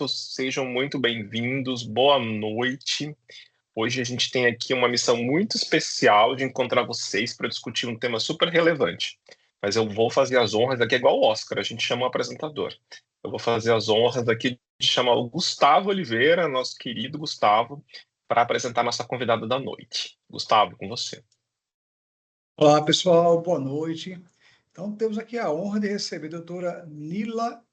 Sejam muito bem-vindos, boa noite. Hoje a gente tem aqui uma missão muito especial de encontrar vocês para discutir um tema super relevante. Mas eu vou fazer as honras aqui, é igual o Oscar, a gente chama o apresentador. Eu vou fazer as honras aqui de chamar o Gustavo Oliveira, nosso querido Gustavo, para apresentar nossa convidada da noite. Gustavo, com você. Olá, pessoal, boa noite. Então, temos aqui a honra de receber a doutora Nila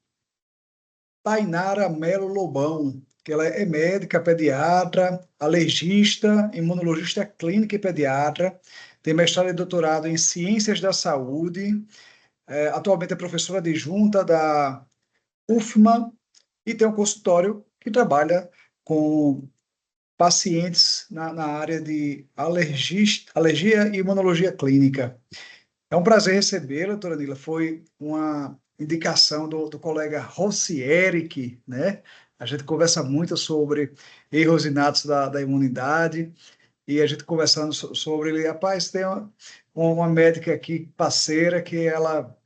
Tainara Melo Lobão, que ela é médica, pediatra, alergista, imunologista clínica e pediatra, tem mestrado e doutorado em Ciências da Saúde, atualmente é professora adjunta da UFMA e tem um consultório que trabalha com pacientes na área de alergia e imunologia clínica. É um prazer recebê-la, doutora Nila. Foi uma indicação do colega Rossi Eric, né? A gente conversa muito sobre erros inatos da imunidade e a gente conversando sobre ele. Rapaz, tem uma médica aqui, parceira, que ela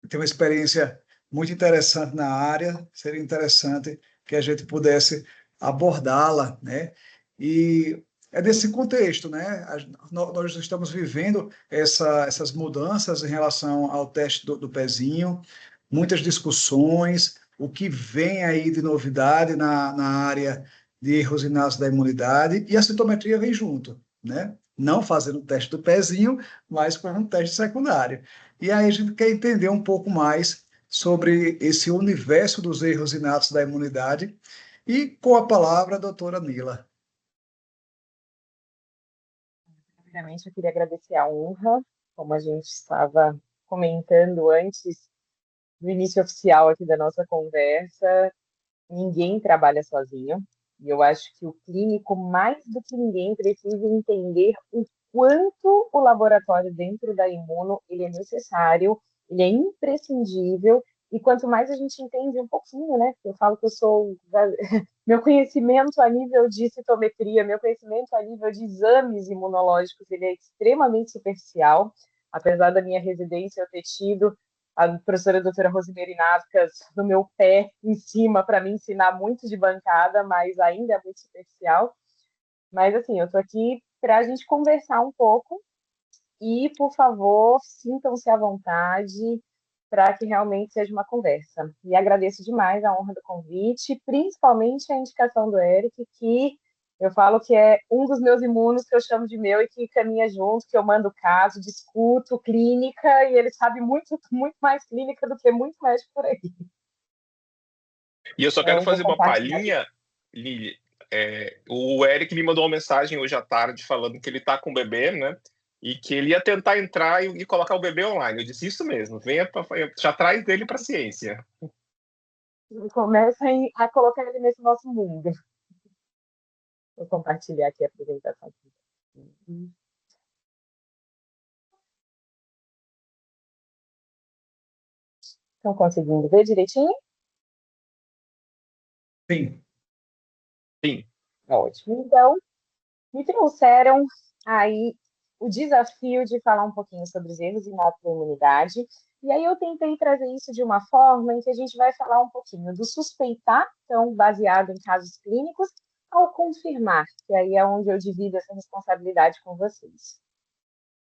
tem uma experiência muito interessante na área. Seria interessante que a gente pudesse abordá-la, né? E é desse contexto, né? Nós estamos vivendo essas mudanças em relação ao teste do pezinho, muitas discussões, o que vem aí de novidade na área de erros inatos da imunidade, e a sintometria vem junto, né? Não fazendo o teste do pezinho, mas fazendo um teste secundário. E aí a gente quer entender um pouco mais sobre esse universo dos erros inatos da imunidade, e com a palavra a doutora Nila. Primeiramente, eu queria agradecer a honra, como a gente estava comentando antes do início oficial aqui da nossa conversa, ninguém trabalha sozinho, e eu acho que o clínico, mais do que ninguém, precisa entender o quanto o laboratório dentro da Imuno ele é necessário, ele é imprescindível, e quanto mais a gente entende um pouquinho, né? Eu falo que eu sou meu conhecimento a nível de citometria, meu conhecimento a nível de exames imunológicos, ele é extremamente superficial, apesar da minha residência eu ter tido a professora doutora Rosimeire Nascas no meu pé em cima para me ensinar muito de bancada, mas ainda é muito superficial. Mas assim, eu estou aqui para a gente conversar um pouco e, por favor, sintam-se à vontade para que realmente seja uma conversa. E agradeço demais a honra do convite, principalmente a indicação do Eric, que eu falo que é um dos meus imunos que eu chamo de meu e que caminha junto, que eu mando caso, discuto clínica, e ele sabe muito, muito mais clínica do que muito médico por aí. E eu só quero Então, vou fazer uma compartilhar. palhinha, Lili. O Eric me mandou uma mensagem hoje à tarde falando que ele está com o bebê, né? E que ele ia tentar entrar e colocar o bebê online. Eu disse isso mesmo, venha já traz dele para a ciência. Comecem a colocar ele nesse nosso mundo. Vou compartilhar aqui a apresentação. Estão conseguindo ver direitinho? Sim. Sim. Ótimo. Então, me trouxeram aí o desafio de falar um pouquinho sobre os erros inatos da imunidade. E aí eu tentei trazer isso de uma forma em que a gente vai falar um pouquinho do suspeitar, então baseado em casos clínicos, ao confirmar, que aí é onde eu divido essa responsabilidade com vocês.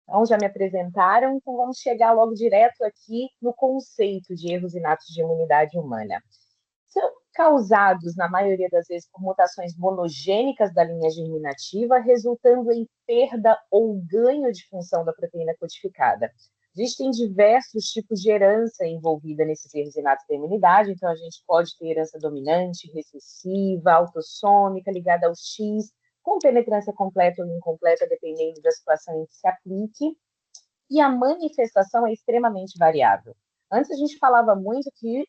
Então, já me apresentaram, então vamos chegar logo direto aqui no conceito de erros inatos de imunidade humana. São causados, na maioria das vezes, por mutações monogênicas da linha germinativa, resultando em perda ou ganho de função da proteína codificada. Existem diversos tipos de herança envolvida nesses erros inatos da imunidade, então a gente pode ter herança dominante, recessiva, autossômica, ligada ao X, com penetrância completa ou incompleta, dependendo da situação em que se aplique, e a manifestação é extremamente variável. Antes a gente falava muito que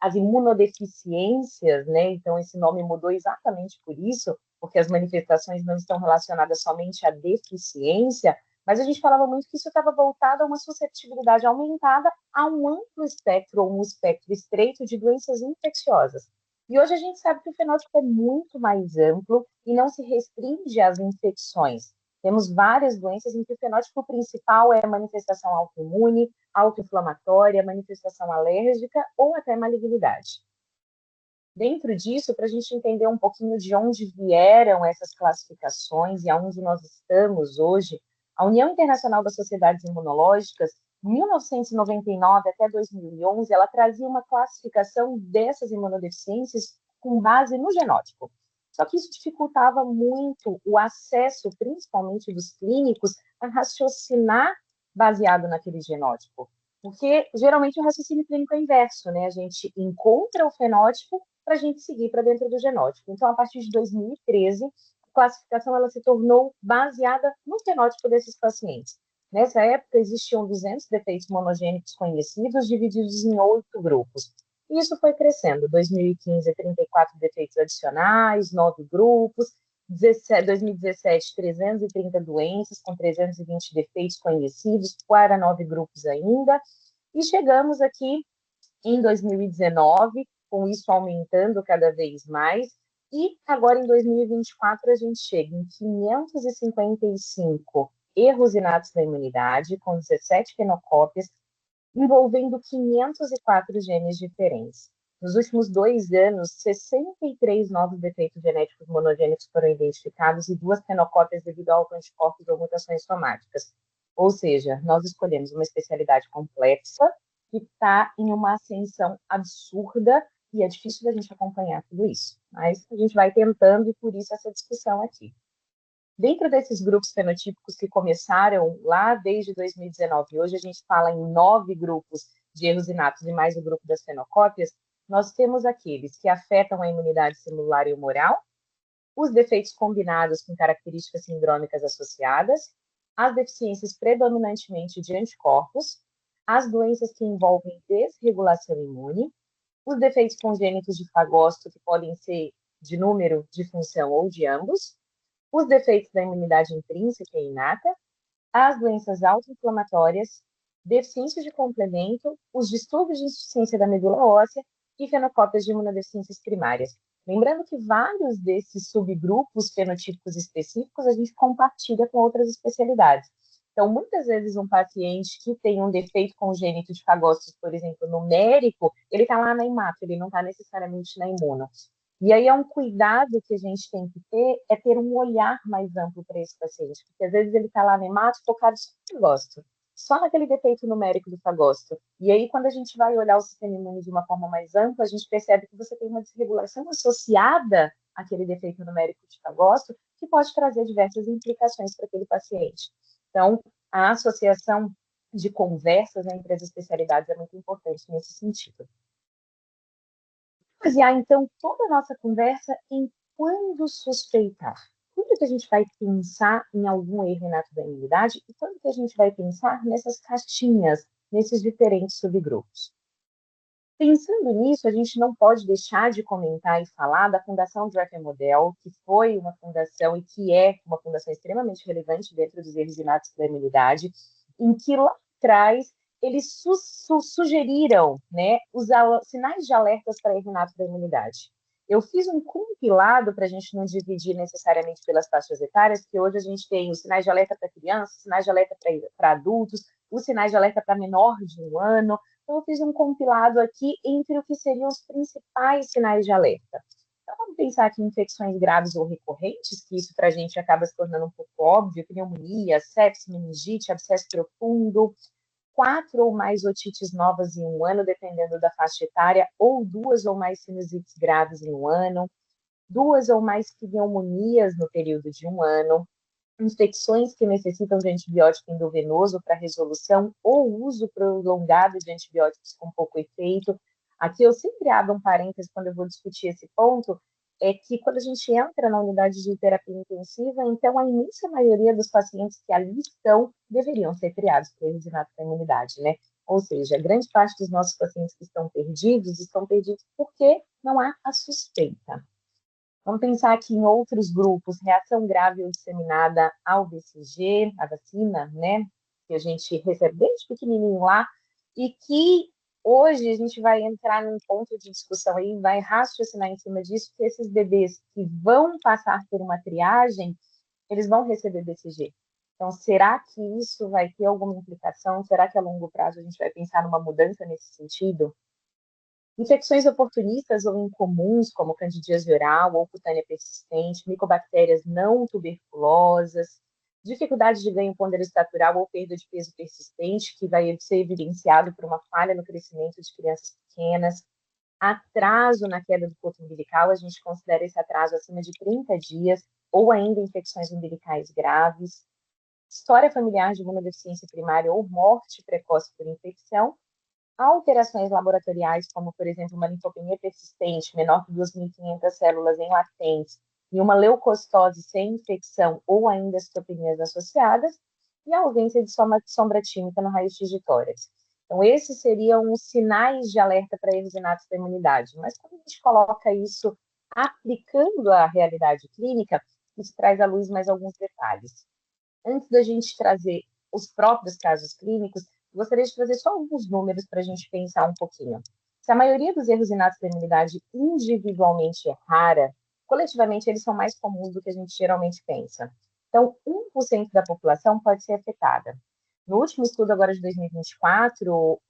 as imunodeficiências, né? Então esse nome mudou exatamente por isso, porque as manifestações não estão relacionadas somente à deficiência, mas a gente falava muito que isso estava voltado a uma susceptibilidade aumentada a um amplo espectro ou um espectro estreito de doenças infecciosas. E hoje a gente sabe que o fenótipo é muito mais amplo e não se restringe às infecções. Temos várias doenças em que o fenótipo principal é a manifestação autoimune, autoinflamatória, manifestação alérgica ou até malignidade. Dentro disso, para a gente entender um pouquinho de onde vieram essas classificações e aonde nós estamos hoje, a União Internacional das Sociedades Imunológicas, 1999 até 2011, ela trazia uma classificação dessas imunodeficiências com base no genótipo. Só que isso dificultava muito o acesso, principalmente dos clínicos, a raciocinar baseado naquele genótipo. Porque geralmente o raciocínio clínico é inverso, né? A gente encontra o fenótipo para a gente seguir para dentro do genótipo. Então, a partir de 2013, a classificação ela se tornou baseada no fenótipo desses pacientes. Nessa época, existiam 200 defeitos monogênicos conhecidos, divididos em 8 grupos. E isso foi crescendo. 2015, 34 defeitos adicionais, 9 grupos. 2017, 330 doenças, com 320 defeitos conhecidos, para 9 grupos ainda. E chegamos aqui em 2019, com isso aumentando cada vez mais. E agora, em 2024, a gente chega em 555 erros inatos da imunidade, com 17 fenocópias, envolvendo 504 genes diferentes. Nos últimos 2 anos, 63 novos defeitos genéticos monogênicos foram identificados e 2 fenocópias devido a autoanticorpos ou mutações somáticas. Ou seja, nós escolhemos uma especialidade complexa que está em uma ascensão absurda e é difícil da gente acompanhar tudo isso. Mas a gente vai tentando e por isso essa discussão aqui. Dentro desses grupos fenotípicos que começaram lá desde 2019, hoje a gente fala em 9 grupos de erros inatos e mais o grupo das fenocópias, nós temos aqueles que afetam a imunidade celular e humoral, os defeitos combinados com características sindrômicas associadas, as deficiências predominantemente de anticorpos, as doenças que envolvem desregulação imune, os defeitos congênitos de fagócito, que podem ser de número, de função ou de ambos, os defeitos da imunidade intrínseca e inata, as doenças autoinflamatórias, deficiências de complemento, os distúrbios de insuficiência da medula óssea e fenocópias de imunodeficiências primárias. Lembrando que vários desses subgrupos fenotípicos específicos a gente compartilha com outras especialidades. Então, muitas vezes, um paciente que tem um defeito congênito de fagócitos, por exemplo, numérico, ele está lá na imato, ele não está necessariamente na imuno. E aí é um cuidado que a gente tem que ter, é ter um olhar mais amplo para esse paciente, porque às vezes ele está lá no hemato focado só no fagócito, só naquele defeito numérico do fagócito. E aí, quando a gente vai olhar o sistema imune de uma forma mais ampla, a gente percebe que você tem uma desregulação associada àquele defeito numérico de fagócito, que pode trazer diversas implicações para aquele paciente. Então, a associação de conversas entre as especialidades é muito importante nesse sentido. Basear, então, toda a nossa conversa em quando suspeitar. Quando que a gente vai pensar em algum erro inato da imunidade e quando que a gente vai pensar nessas caixinhas, nesses diferentes subgrupos. Pensando nisso, a gente não pode deixar de comentar e falar da Fundação Draper Model, que foi uma fundação e que é uma fundação extremamente relevante dentro dos erros inatos da imunidade, em que lá atrás eles sugeriram, né, os sinais de alertas para erro inato da imunidade. Eu fiz um compilado para a gente não dividir necessariamente pelas faixas etárias, que hoje a gente tem os sinais de alerta para crianças, sinais de alerta para adultos, os sinais de alerta para menor de 1 ano. Então, eu fiz um compilado aqui entre o que seriam os principais sinais de alerta. Então, vamos pensar aqui em infecções graves ou recorrentes, que isso para a gente acaba se tornando um pouco óbvio, pneumonia, sepse, meningite, abscesso profundo, 4 ou mais otites novas em 1 ano, dependendo da faixa etária, ou 2 ou mais sinusites graves em 1 ano, 2 ou mais pneumonias no período de 1 ano, infecções que necessitam de antibiótico endovenoso para resolução ou uso prolongado de antibióticos com pouco efeito. Aqui eu sempre abro um parênteses quando eu vou discutir esse ponto, é que quando a gente entra na unidade de terapia intensiva, então a imensa maioria dos pacientes que ali estão deveriam ser triados por erros inatos da imunidade, né? Ou seja, a grande parte dos nossos pacientes que estão perdidos porque não há a suspeita. Vamos pensar aqui em outros grupos, reação grave ou disseminada ao BCG, a vacina, né? Que a gente recebe desde pequenininho lá, e que hoje a gente vai entrar num ponto de discussão aí, vai raciocinar em cima disso, que esses bebês que vão passar por uma triagem, eles vão receber BCG. Então, será que isso vai ter alguma implicação? Será que a longo prazo a gente vai pensar numa mudança nesse sentido? Infecções oportunistas ou incomuns, como candidíase oral ou cutânea persistente, micobactérias não tuberculosas, dificuldade de ganho ponderostatural ou perda de peso persistente, que vai ser evidenciado por uma falha no crescimento de crianças pequenas, atraso na queda do corpo umbilical, a gente considera esse atraso acima de 30 dias, ou ainda infecções umbilicais graves, história familiar de imunodeficiência primária ou morte precoce por infecção, alterações laboratoriais, como, por exemplo, uma linfopenia persistente, menor que 2.500 células em latentes, e uma leucocitose sem infecção, ou ainda citopenias associadas, e a ausência de sombra tímica no raio-x de tórax. Então, esses seriam os sinais de alerta para erros inatos da imunidade. Mas quando a gente coloca isso aplicando a realidade clínica, isso traz à luz mais alguns detalhes. Antes da gente trazer os próprios casos clínicos, gostaria de trazer só alguns números para a gente pensar um pouquinho. Se a maioria dos erros inatos da imunidade individualmente é rara, coletivamente eles são mais comuns do que a gente geralmente pensa. Então, 1% da população pode ser afetada. No último estudo agora de 2024,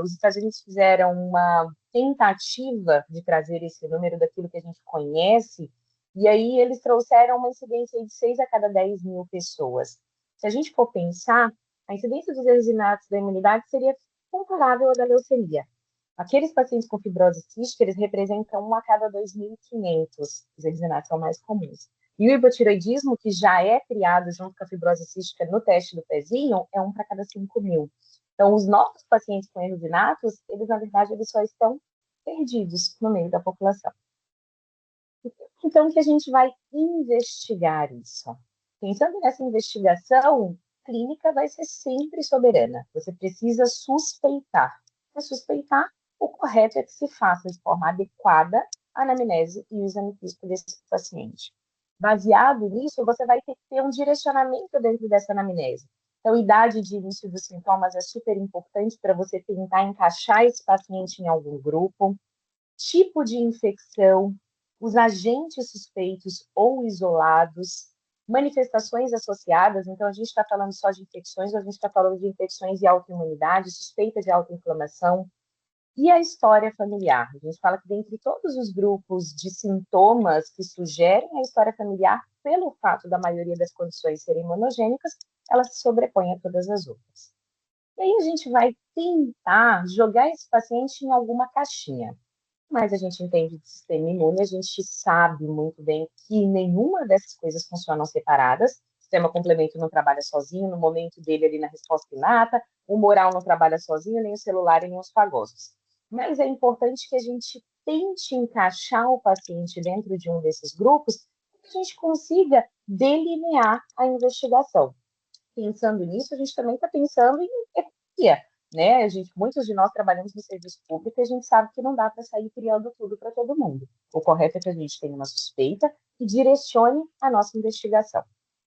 os Estados Unidos fizeram uma tentativa de trazer esse número daquilo que a gente conhece, e aí eles trouxeram uma incidência de 6 a cada 10 mil pessoas. Se a gente for pensar, a incidência dos erros inatos da imunidade seria comparável à da leucemia. Aqueles pacientes com fibrose cística, eles representam 1 a cada 2.500, os erros inatos são mais comuns. E o hipotiroidismo, que já é triado junto com a fibrose cística no teste do pezinho, é 1 para cada 5.000. Então, os nossos pacientes com erros inatos, eles, na verdade, eles só estão perdidos no meio da população. Então, que a gente vai investigar isso. Pensando nessa investigação, clínica vai ser sempre soberana. Você precisa suspeitar. Para suspeitar, o correto é que se faça de forma adequada a anamnese e o exame físico desse paciente. Baseado nisso, você vai ter que ter um direcionamento dentro dessa anamnese. Então, idade de início dos sintomas é super importante para você tentar encaixar esse paciente em algum grupo. Tipo de infecção, os agentes suspeitos ou isolados, manifestações associadas, então a gente está falando só de infecções, ou a gente está falando de infecções de autoimunidade, suspeita de autoinflamação, e a história familiar. A gente fala que dentre todos os grupos de sintomas que sugerem a história familiar, pelo fato da maioria das condições serem monogênicas, ela se sobrepõe a todas as outras. E aí a gente vai tentar jogar esse paciente em alguma caixinha. Mas a gente entende de sistema imune, a gente sabe muito bem que nenhuma dessas coisas funcionam separadas. O sistema complemento não trabalha sozinho, no momento dele ali na resposta inata, o moral não trabalha sozinho, nem o celular, nem os fagosos. Mas é importante que a gente tente encaixar o paciente dentro de um desses grupos, para que a gente consiga delinear a investigação. Pensando nisso, a gente também está pensando em economia, né? Muitos de nós trabalhamos no serviço público e a gente sabe que não dá para sair criando tudo para todo mundo. O correto é que a gente tenha uma suspeita e direcione a nossa investigação.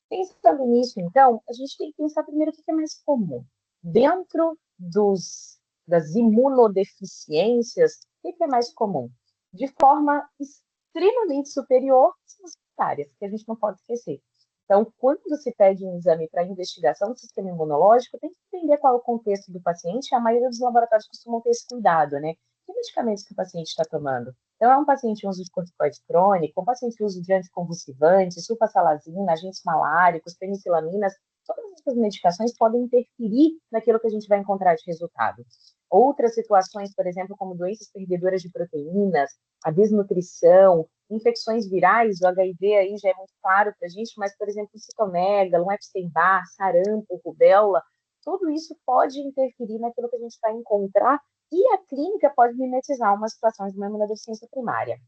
Pensando nisso, então, a gente tem que pensar primeiro o que é mais comum. Dentro das imunodeficiências, o que é mais comum? De forma extremamente superior, são as secundárias, que a gente não pode esquecer. Então, quando se pede um exame para investigação do sistema imunológico, tem que entender qual é o contexto do paciente. A maioria dos laboratórios costumam ter esse cuidado, né? Que medicamentos que o paciente está tomando? Então, é um paciente em uso de corticoide crônico, um paciente em uso de anticonvulsivantes, sulfasalazina, agentes maláricos, penicilaminas. Todas essas medicações podem interferir naquilo que a gente vai encontrar de resultado. Outras situações, por exemplo, como doenças perdedoras de proteínas, a desnutrição, infecções virais, o HIV aí já é muito claro para a gente, mas, por exemplo, o citomegalo, um Epstein-Barr, sarampo, rubéola, tudo isso pode interferir naquilo que a gente vai encontrar e a clínica pode mimetizar uma situação de uma imunodeficiência primária.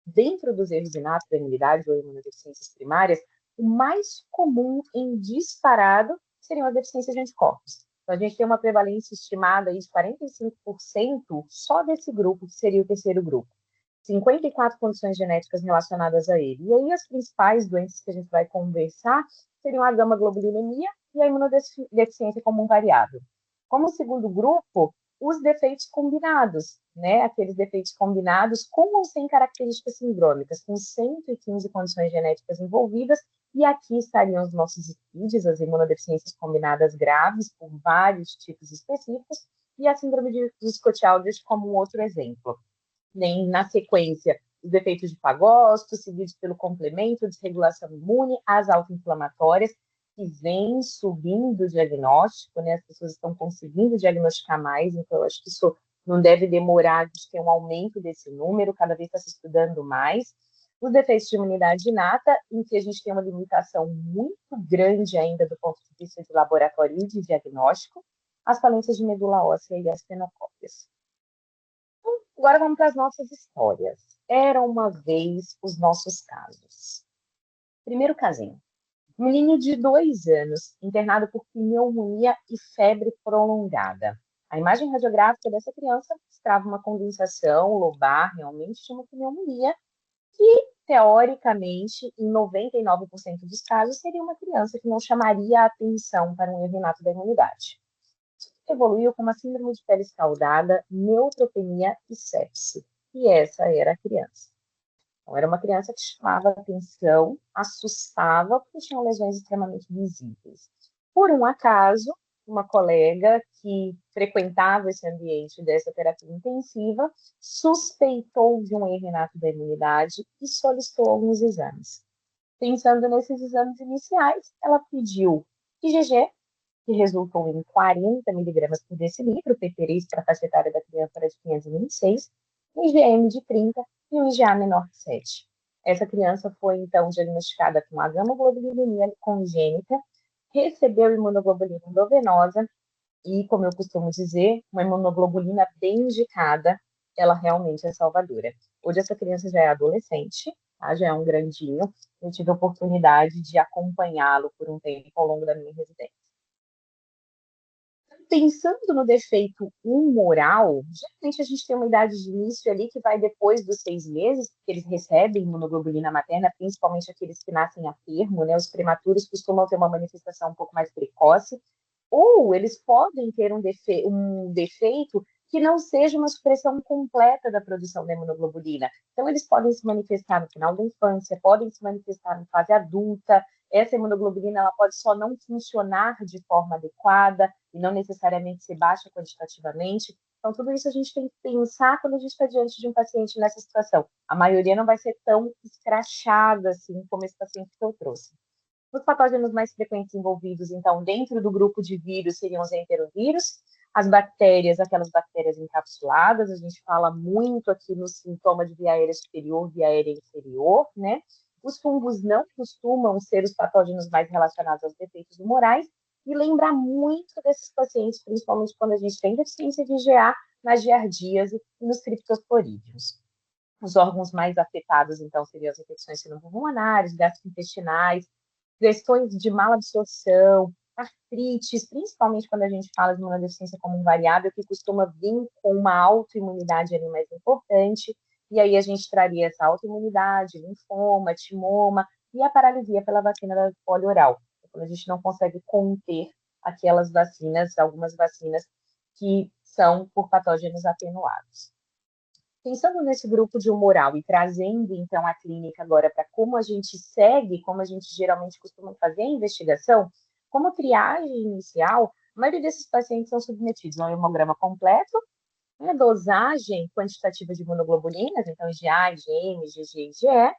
Dentro dos erros inatos da imunidade ou imunodeficiências primárias, o mais comum em disparado seriam as deficiências de anticorpos. Então, a gente tem uma prevalência estimada aí de 45% só desse grupo, que seria o terceiro grupo. 54 condições genéticas relacionadas a ele. E aí as principais doenças que a gente vai conversar seriam a gama-globulinemia e a imunodeficiência comum variável. Como segundo grupo, os defeitos combinados, né? Aqueles defeitos combinados com ou sem características sindrômicas, com 115 condições genéticas envolvidas, e aqui estariam os nossos SPIDs, as imunodeficiências combinadas graves, por vários tipos específicos, e a síndrome de Scott-Aldrich como um outro exemplo. Na sequência, os defeitos de Fagosto, seguidos pelo complemento, desregulação imune, as autoinflamatórias, que vem subindo o diagnóstico, né? As pessoas estão conseguindo diagnosticar mais, então eu acho que isso não deve demorar, a gente ter um aumento desse número, cada vez está se estudando mais. Os defeitos de imunidade inata, em que a gente tem uma limitação muito grande ainda do ponto de vista de laboratório e de diagnóstico, as falências de medula óssea e as fenocópias. Então, agora vamos para as nossas histórias. Era uma vez os nossos casos. Primeiro casinho. Um menino de 2 anos, internado por pneumonia e febre prolongada. A imagem radiográfica dessa criança mostrava uma condensação lobar realmente de uma pneumonia, que, teoricamente, em 99% dos casos, seria uma criança que não chamaria a atenção para um erro inato da imunidade. Isso evoluiu com uma síndrome de pele escaldada, neutropenia e sepse. E essa era a criança. Então, era uma criança que chamava atenção, assustava, porque tinham lesões extremamente visíveis. Por um acaso, uma colega que frequentava esse ambiente dessa terapia intensiva suspeitou de um erro inato da imunidade e solicitou alguns exames. Pensando nesses exames iniciais, ela pediu IgG, que resultou em 40 miligramas por decilitro, o PP3 para a faixa etária da criança era de 526, um IgM de 30 e um IgA menor que 7. Essa criança foi, então, diagnosticada com a gamaglobulinemia congênita, recebeu imunoglobulina endovenosa e, como eu costumo dizer, uma imunoglobulina bem indicada, ela realmente é salvadora. Hoje essa criança já é adolescente, tá? Já é um grandinho. Eu tive a oportunidade de acompanhá-lo por um tempo ao longo da minha residência. Pensando no defeito humoral, geralmente a gente tem uma idade de início ali que vai depois dos 6 meses, porque eles recebem imunoglobulina materna, principalmente aqueles que nascem a termo, né? Os prematuros costumam ter uma manifestação um pouco mais precoce, ou eles podem ter um defeito que não seja uma supressão completa da produção da imunoglobulina. Então, eles podem se manifestar no final da infância, podem se manifestar na fase adulta. Essa imunoglobulina ela pode só não funcionar de forma adequada e não necessariamente ser baixa quantitativamente. Então, tudo isso a gente tem que pensar quando a gente está diante de um paciente nessa situação. A maioria não vai ser tão escrachada assim como esse paciente que eu trouxe. Os patógenos mais frequentes envolvidos, então, dentro do grupo de vírus seriam os enterovírus, as bactérias, aquelas bactérias encapsuladas, a gente fala muito aqui no sintoma de via aérea superior, via aérea inferior, né? Os fungos não costumam ser os patógenos mais relacionados aos defeitos humorais, e lembra muito desses pacientes, principalmente quando a gente tem deficiência de IgA, nas giardíase e nos criptosporídeos. Os órgãos mais afetados, então, seriam as infecções pulmonares, gastrointestinais, questões de malabsorção, artrites, principalmente quando a gente fala de uma deficiência comum variável, que costuma vir com uma autoimunidade ali mais importante, e aí a gente traria essa autoimunidade, linfoma, timoma, e a paralisia pela vacina da polio oral, quando a gente não consegue conter aquelas vacinas, algumas vacinas que são por patógenos atenuados. Pensando nesse grupo de humoral e trazendo, então, a clínica agora para como a gente segue, como a gente geralmente costuma fazer a investigação, como triagem inicial, a maioria desses pacientes são submetidos a um hemograma completo, né, dosagem quantitativa de imunoglobulinas, então IgA, IgM, IgG, IgE,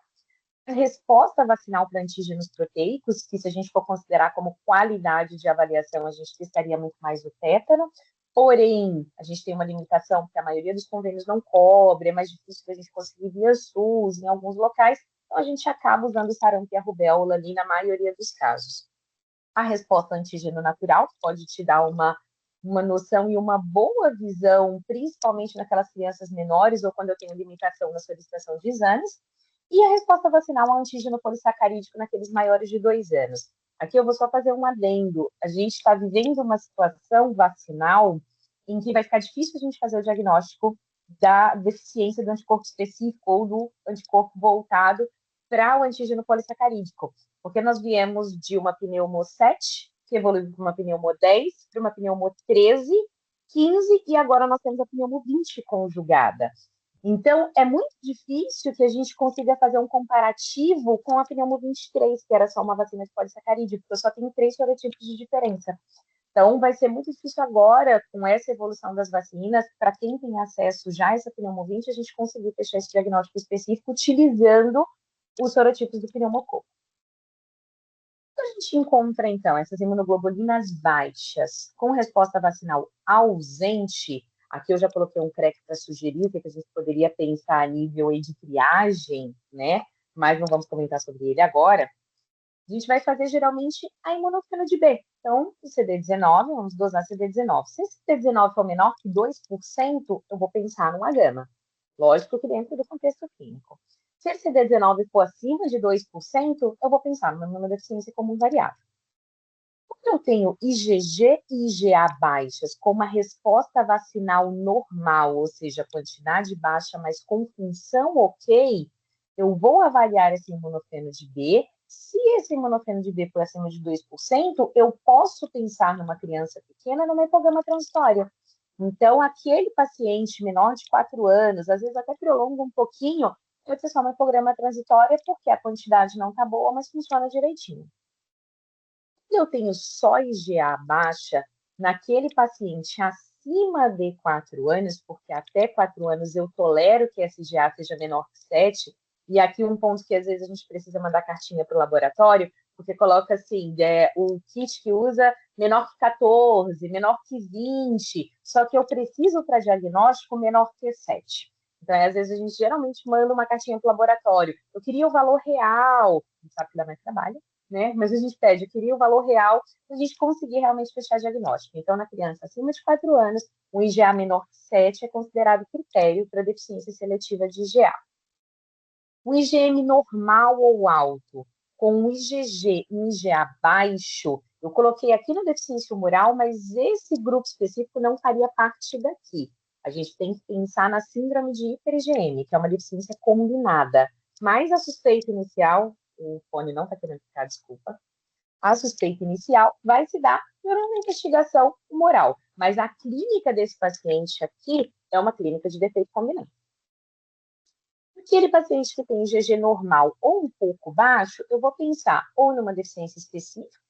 a resposta vacinal para antígenos proteicos, que se a gente for considerar como qualidade de avaliação, a gente testaria muito mais o tétano. Porém, a gente tem uma limitação, porque a maioria dos convênios não cobre, é mais difícil da gente conseguir via SUS em alguns locais, então a gente acaba usando o sarampo e a rubéola ali na maioria dos casos. A resposta antígeno natural pode te dar uma noção e uma boa visão, principalmente naquelas crianças menores ou quando eu tenho limitação na solicitação de exames, e a resposta vacinal ao antígeno polissacarídico naqueles maiores de 2 anos. Aqui eu vou só fazer um adendo. A gente está vivendo uma situação vacinal em que vai ficar difícil a gente fazer o diagnóstico da deficiência do anticorpo específico ou do anticorpo voltado para o antígeno polissacarídico, porque nós viemos de uma pneumo 7, que evoluiu para uma pneumo 10, para uma pneumo 13, 15, e agora nós temos a pneumo 20 conjugada. Então, é muito difícil que a gente consiga fazer um comparativo com a pneumo 23, que era só uma vacina de polissacarídeo, porque eu só tenho 3 serotipos de diferença. Então, vai ser muito difícil agora, com essa evolução das vacinas, para quem tem acesso já a essa pneumovinte, a gente conseguir fechar esse diagnóstico específico utilizando os sorotipos do pneumococo. A gente encontra, então, essas imunoglobulinas baixas com resposta vacinal ausente. Aqui eu já coloquei um CREC para sugerir o que a gente poderia pensar a nível aí de triagem, né? Mas não vamos comentar sobre ele agora. A gente vai fazer geralmente a imunofeno de B. Então, o CD19, vamos dosar CD19. Se esse CD19 for menor que 2%, eu vou pensar numa gama. Lógico que dentro do contexto clínico. Se esse CD19 for acima de 2%, eu vou pensar numa imunodeficiência comum variável. Quando eu tenho IgG e IgA baixas com uma resposta vacinal normal, ou seja, quantidade baixa, mas com função ok, eu vou avaliar esse imunofeno de B. Se esse imunofeno de B for acima de 2%, eu posso pensar numa criança pequena numa hipogama transitória. Então, aquele paciente menor de 4 anos, às vezes até prolonga um pouquinho, pode ser só uma hipograma transitória, porque a quantidade não está boa, mas funciona direitinho. Se eu tenho só IgA baixa, naquele paciente acima de 4 anos, porque até 4 anos eu tolero que essa IgA seja menor que 7, e aqui um ponto que às vezes a gente precisa mandar cartinha para o laboratório, porque coloca assim, o kit que usa menor que 14, menor que 20, só que eu preciso para diagnóstico menor que 7. Então, às vezes a gente geralmente manda uma cartinha para o laboratório. Eu queria o valor real, não sabe que dá mais trabalho, né? Mas a gente pede, eu queria o valor real para a gente conseguir realmente fechar diagnóstico. Então, na criança acima de 4 anos, um IgA menor que 7 é considerado critério para deficiência seletiva de IgA. O IgM normal ou alto, com um IgG e um IgA baixo, eu coloquei aqui na deficiência humoral, mas esse grupo específico não faria parte daqui. A gente tem que pensar na síndrome de hiper-IgM, que é uma deficiência combinada. Mas a suspeita inicial, o fone não está querendo ficar, desculpa, a suspeita inicial vai se dar por uma investigação humoral. Mas a clínica desse paciente aqui é uma clínica de defeito combinado. Aquele paciente que tem IgG normal ou um pouco baixo, eu vou pensar ou numa deficiência específica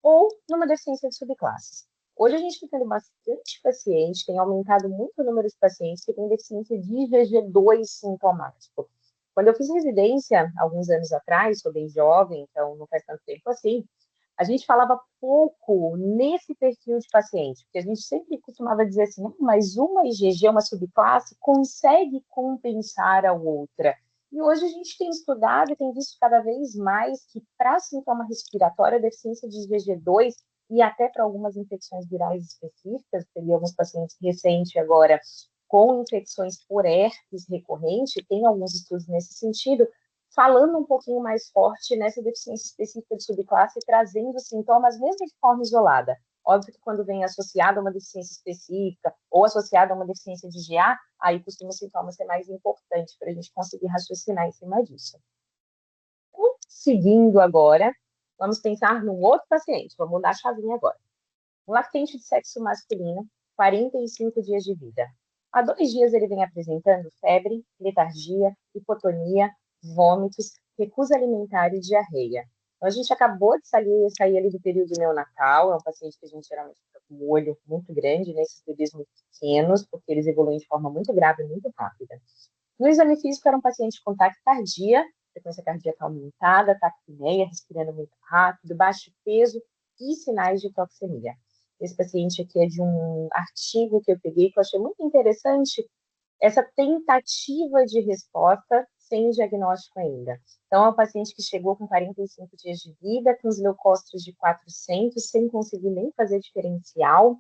ou numa deficiência de subclasses. Hoje a gente está tendo bastante paciente, tem aumentado muito o número de pacientes que têm deficiência de IgG2 sintomático. Quando eu fiz residência, alguns anos atrás, sou bem jovem, então não faz tanto tempo assim, a gente falava pouco nesse perfil de paciente, porque a gente sempre costumava dizer assim, mas uma IgG, uma subclasse, consegue compensar a outra. E hoje a gente tem estudado e tem visto cada vez mais que para sintoma respiratório, a deficiência de IgG2 e até para algumas infecções virais específicas, teria alguns pacientes recentes agora com infecções por herpes recorrente, tem alguns estudos nesse sentido, falando um pouquinho mais forte nessa deficiência específica de subclasse, trazendo sintomas mesmo de forma isolada. Óbvio que quando vem associado a uma deficiência específica ou associado a uma deficiência de IgA, aí costuma o sintoma ser mais importante para a gente conseguir raciocinar em cima disso. Então, seguindo agora, vamos pensar num outro paciente. Vamos mudar a chavinha agora. Um lactente de sexo masculino, 45 dias de vida. Há 2 dias ele vem apresentando febre, letargia, hipotonia, vômitos, recusa alimentar e diarreia. Então, a gente acabou de sair ali do período neonatal, é um paciente que a gente geralmente fica com o olho muito grande, nesses bebês muito pequenos, porque eles evoluem de forma muito grave e muito rápida. No exame físico, era um paciente com taquicardia, frequência cardíaca aumentada, taquipneia, respirando muito rápido, baixo peso e sinais de hipoxemia. Esse paciente aqui é de um artigo que eu peguei, que eu achei muito interessante, essa tentativa de resposta sem diagnóstico ainda. Então, é um paciente que chegou com 45 dias de vida, com os leucócitos de 400, sem conseguir nem fazer diferencial,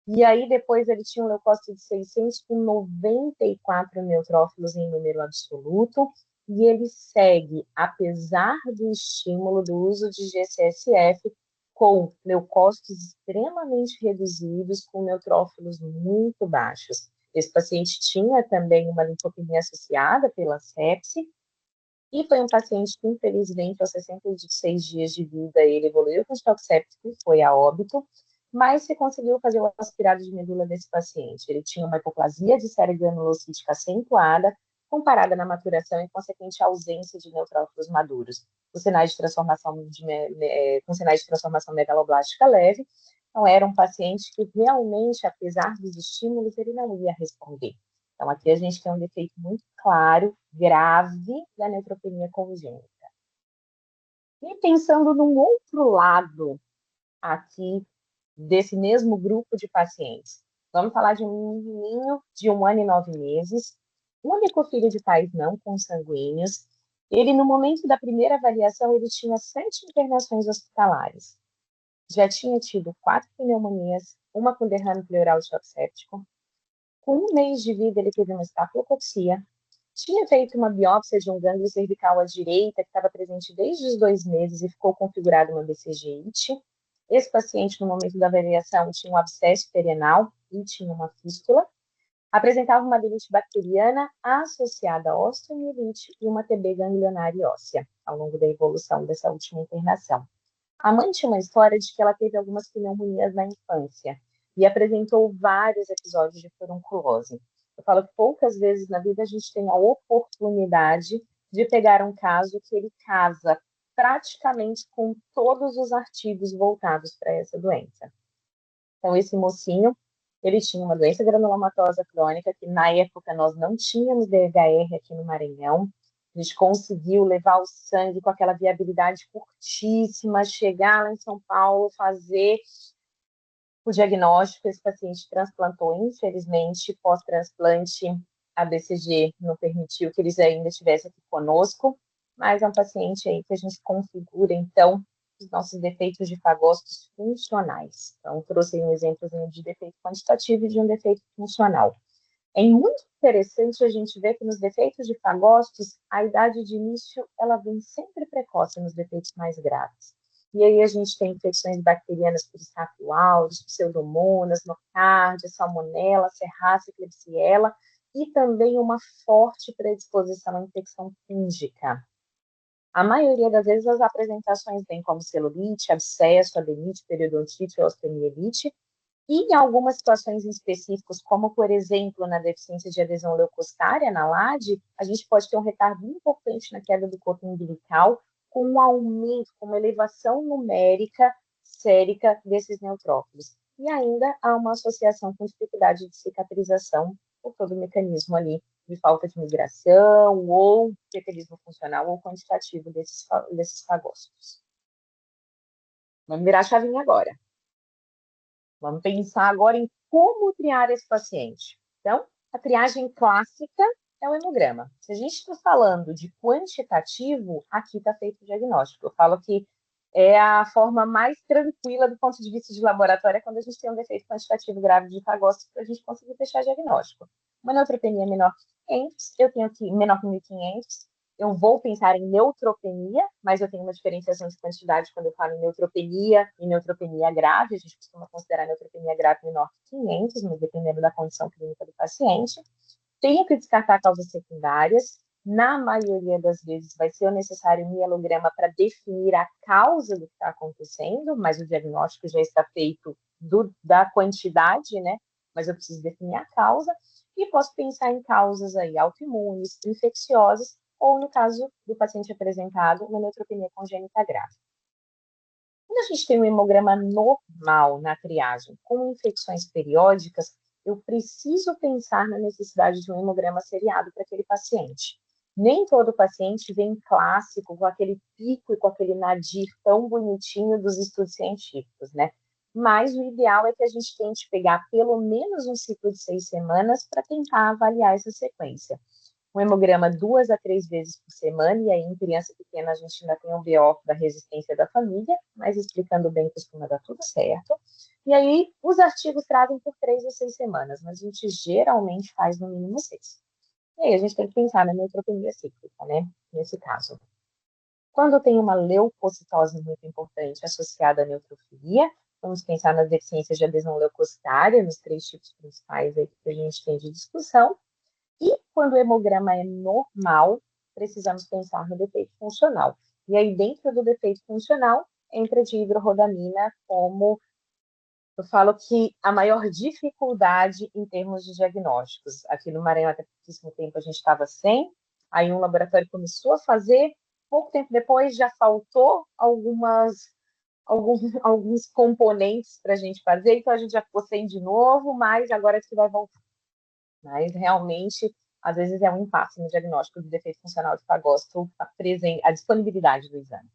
e aí depois ele tinha um leucócito de 600 com 94 neutrófilos em número absoluto, e ele segue, apesar do estímulo do uso de G-CSF, com leucócitos extremamente reduzidos, com neutrófilos muito baixos. Esse paciente tinha também uma linfopenia associada pela sepse, e foi um paciente que, infelizmente, aos 66 dias de vida, ele evoluiu com estoque séptico e foi a óbito, mas se conseguiu fazer o aspirado de medula desse paciente. Ele tinha uma hipoplasia de série granulocítica acentuada, comparada na maturação e consequente ausência de neutrófilos maduros, com sinais de transformação megaloblástica leve. Então, era um paciente que realmente, apesar dos estímulos, ele não ia responder. Então, aqui a gente tem um defeito muito claro, grave, da neutropenia congênita. E pensando num outro lado aqui desse mesmo grupo de pacientes, vamos falar de um menininho de 1 ano e 9 meses, único filho de pais não consanguíneos. Ele, no momento da primeira avaliação, ele tinha 7 internações hospitalares. Já tinha tido 4 pneumonias, uma com derrame pleural e choque séptico. Com 1 mês de vida, ele teve uma estafilococcea. Tinha feito uma biópsia de um gânglio cervical à direita, que estava presente desde os 2 meses e ficou configurado uma BCG-IT. Esse paciente, no momento da avaliação, tinha um abscesso perianal e tinha uma fístula. Apresentava uma adenite bacteriana associada à osteomielite e uma TB ganglionária óssea, ao longo da evolução dessa última internação. A mãe tinha uma história de que ela teve algumas pneumonias na infância e apresentou vários episódios de furunculose. Eu falo que poucas vezes na vida a gente tem a oportunidade de pegar um caso que ele casa praticamente com todos os artigos voltados para essa doença. Então, esse mocinho, ele tinha uma doença granulomatosa crônica, que na época nós não tínhamos DHR aqui no Maranhão. A gente conseguiu levar o sangue com aquela viabilidade curtíssima, chegar lá em São Paulo, fazer o diagnóstico. Esse paciente transplantou, infelizmente, pós-transplante, a BCG não permitiu que eles ainda estivessem aqui conosco, mas é um paciente aí que a gente configura, então, os nossos defeitos de fagócitos funcionais. Então, trouxe um exemplo de defeito quantitativo e de um defeito funcional. É muito interessante a gente ver que nos defeitos de fagócitos, a idade de início ela vem sempre precoce nos defeitos mais graves. E aí a gente tem infecções bacterianas por Staphylococcus aureus, Pseudomonas, Nocardia, Salmonella, Serratia, Klebsiella, e também uma forte predisposição à infecção fúngica. A maioria das vezes as apresentações vêm como celulite, abscesso, adenite, periodontite, osteomielite, e em algumas situações específicas, como por exemplo na deficiência de adesão leucostária, na LAD, a gente pode ter um retardo importante na queda do corpo umbilical, com um aumento, com uma elevação numérica sérica desses neutrófilos. E ainda há uma associação com dificuldade de cicatrização por todo o mecanismo ali de falta de migração, ou mecanismo funcional ou quantitativo desses fagócitos. Vamos virar a chavinha agora. Vamos pensar agora em como triar esse paciente. Então, a triagem clássica é o hemograma. Se a gente está falando de quantitativo, aqui está feito o diagnóstico. Eu falo que é a forma mais tranquila do ponto de vista de laboratório, é quando a gente tem um defeito quantitativo grave de fagócito para a gente conseguir fechar diagnóstico. Uma neutropenia menor que 500, eu tenho aqui menor que 1.500, eu vou pensar em neutropenia, mas eu tenho uma diferenciação de quantidade quando eu falo em neutropenia e neutropenia grave. A gente costuma considerar a neutropenia grave menor que 500, mas dependendo da condição clínica do paciente. Tenho que descartar causas secundárias. Na maioria das vezes vai ser necessário um mielograma para definir a causa do que está acontecendo, mas o diagnóstico já está feito da quantidade, né? Mas eu preciso definir a causa. E posso pensar em causas aí autoimunes, infecciosas, ou no caso do paciente apresentado, uma neutropenia congênita grave. Quando a gente tem um hemograma normal na triagem, com infecções periódicas, eu preciso pensar na necessidade de um hemograma seriado para aquele paciente. Nem todo paciente vem clássico, com aquele pico e com aquele nadir tão bonitinho dos estudos científicos, né? Mas o ideal é que a gente tente pegar pelo menos um ciclo de 6 semanas para tentar avaliar essa sequência. Um hemograma 2 a 3 vezes por semana, e aí em criança pequena a gente ainda tem um BO da resistência da família, mas explicando bem costuma dar tudo certo. E aí os artigos trazem por 3 a 6 semanas, mas a gente geralmente faz no mínimo 6. E aí a gente tem que pensar na neutropenia cíclica, né, nesse caso. Quando tem uma leucocitose muito importante associada à neutrofilia, vamos pensar nas deficiências de adesão leucocitária, nos 3 tipos principais aí que a gente tem de discussão. E quando o hemograma é normal, precisamos pensar no defeito funcional. E aí, dentro do defeito funcional, entra a dihidrorodamina como, eu falo que a maior dificuldade em termos de diagnósticos. Aqui no Maranhão, até pouquíssimo tempo, a gente estava sem, aí um laboratório começou a fazer, pouco tempo depois já faltou algumas alguns componentes para a gente fazer, então a gente já ficou sem de novo, mas agora que vai voltar. Mas realmente, às vezes é um impasse no diagnóstico do defeito funcional de Fagosto, a disponibilidade do exame.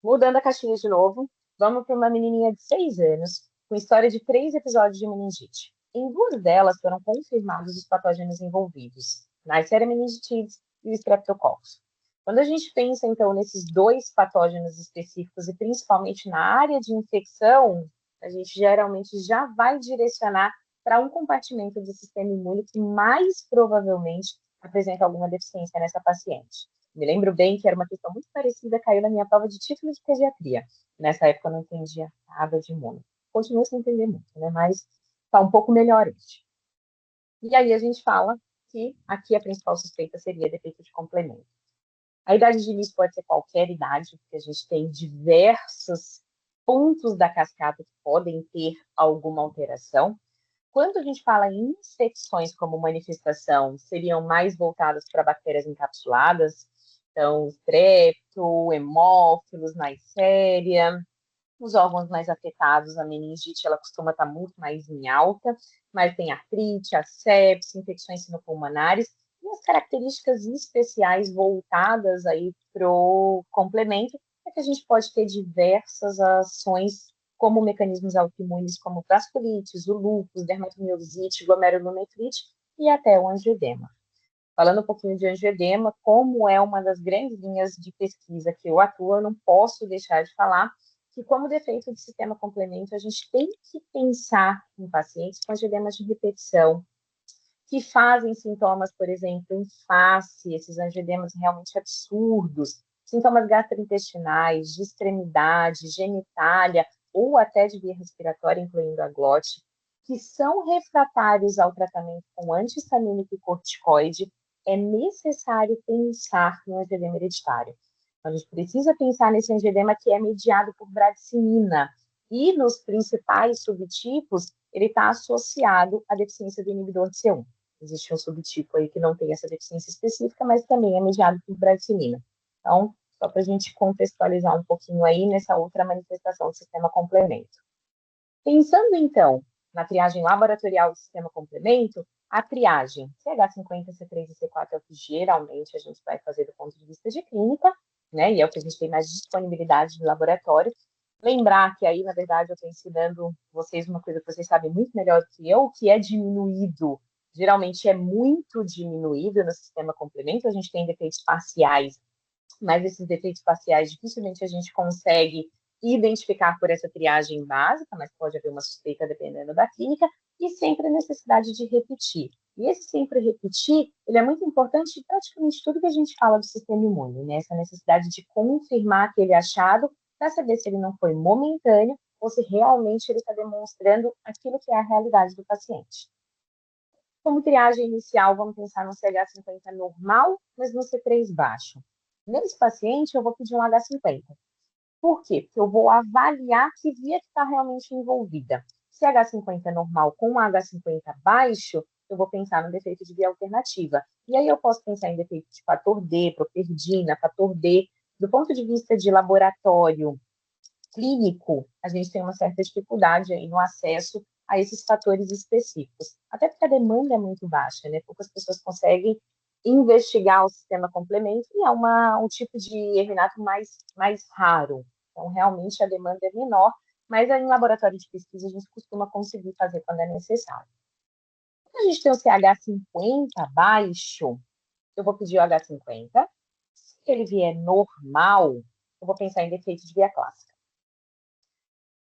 Mudando a caixinha de novo, vamos para uma menininha de 6 anos, com história de 3 episódios de meningite. Em 2 delas foram confirmados os patógenos envolvidos, Neisseria meningitidis e o Streptococcus. Quando a gente pensa, então, nesses 2 patógenos específicos, e principalmente na área de infecção, a gente geralmente já vai direcionar para um compartimento do sistema imune que mais provavelmente apresenta alguma deficiência nessa paciente. Me lembro bem que era uma questão muito parecida, caiu na minha prova de título de pediatria. Nessa época eu não entendia nada de imuno. Continuo sem entender muito, né? Mas está um pouco melhor hoje. E aí a gente fala que aqui a principal suspeita seria defeito de complemento. A idade de início pode ser qualquer idade, porque a gente tem diversos pontos da cascata que podem ter alguma alteração. Quando a gente fala em infecções como manifestação, seriam mais voltadas para bactérias encapsuladas, então, Strepto, Hemófilos, Neisseria. Os órgãos mais afetados, a meningite, ela costuma estar muito mais em alta, mas tem artrite, sepse, infecções sinopulmonares, e as características especiais voltadas aí para o complemento, é que a gente pode ter diversas ações como mecanismos autoimunes, como vasculites, o lúpus, dermatomiosite, glomerulonefrite e até o angioedema. Falando um pouquinho de angioedema, como é uma das grandes linhas de pesquisa que eu atuo, eu não posso deixar de falar que, como defeito de sistema complemento, a gente tem que pensar em pacientes com angioedemas de repetição, que fazem sintomas, por exemplo, em face, esses angioedemas realmente absurdos, sintomas gastrointestinais, de extremidade, genitália, ou até de via respiratória, incluindo a glote, que são refratários ao tratamento com anti-histamínico e corticoide, é necessário pensar no angioedema hereditário. Então, a gente precisa pensar nesse angioedema que é mediado por bradicimina, e nos principais subtipos, ele está associado à deficiência do inibidor de C1. Existe um subtipo aí que não tem essa deficiência específica, mas também é mediado por bradicimina. Então, só para a gente contextualizar um pouquinho aí nessa outra manifestação do sistema complemento. Pensando, então, na triagem laboratorial do sistema complemento, a triagem CH50, C3 e C4 é o que geralmente a gente vai fazer do ponto de vista de clínica, né? E é o que a gente tem mais disponibilidade de laboratório. Lembrar que aí, na verdade, eu estou ensinando vocês uma coisa que vocês sabem muito melhor do que eu, que é diminuído. Geralmente é muito diminuído no sistema complemento, a gente tem defeitos parciais, mas esses defeitos parciais dificilmente a gente consegue identificar por essa triagem básica, mas pode haver uma suspeita dependendo da clínica, e sempre a necessidade de repetir. E esse sempre repetir, ele é muito importante em praticamente tudo que a gente fala do sistema imune, né? Essa necessidade de confirmar aquele achado para saber se ele não foi momentâneo ou se realmente ele está demonstrando aquilo que é a realidade do paciente. Como triagem inicial, vamos pensar no CH50 normal, mas no C3 baixo. Nesse paciente, eu vou pedir um H50. Por quê? Porque eu vou avaliar que via que está realmente envolvida. Se H50 normal com H50 baixo, eu vou pensar no defeito de via alternativa. E aí eu posso pensar em defeito de fator D, properdina, fator D. Do ponto de vista de laboratório clínico, a gente tem uma certa dificuldade aí no acesso a esses fatores específicos. Até porque a demanda é muito baixa, né? Poucas pessoas conseguem investigar o sistema complemento e é um tipo de erminato mais raro. Então, realmente, a demanda é menor, mas em laboratório de pesquisa a gente costuma conseguir fazer quando é necessário. Quando a gente tem o CH50 baixo, eu vou pedir o H50. Se ele vier normal, eu vou pensar em defeito de via clássica.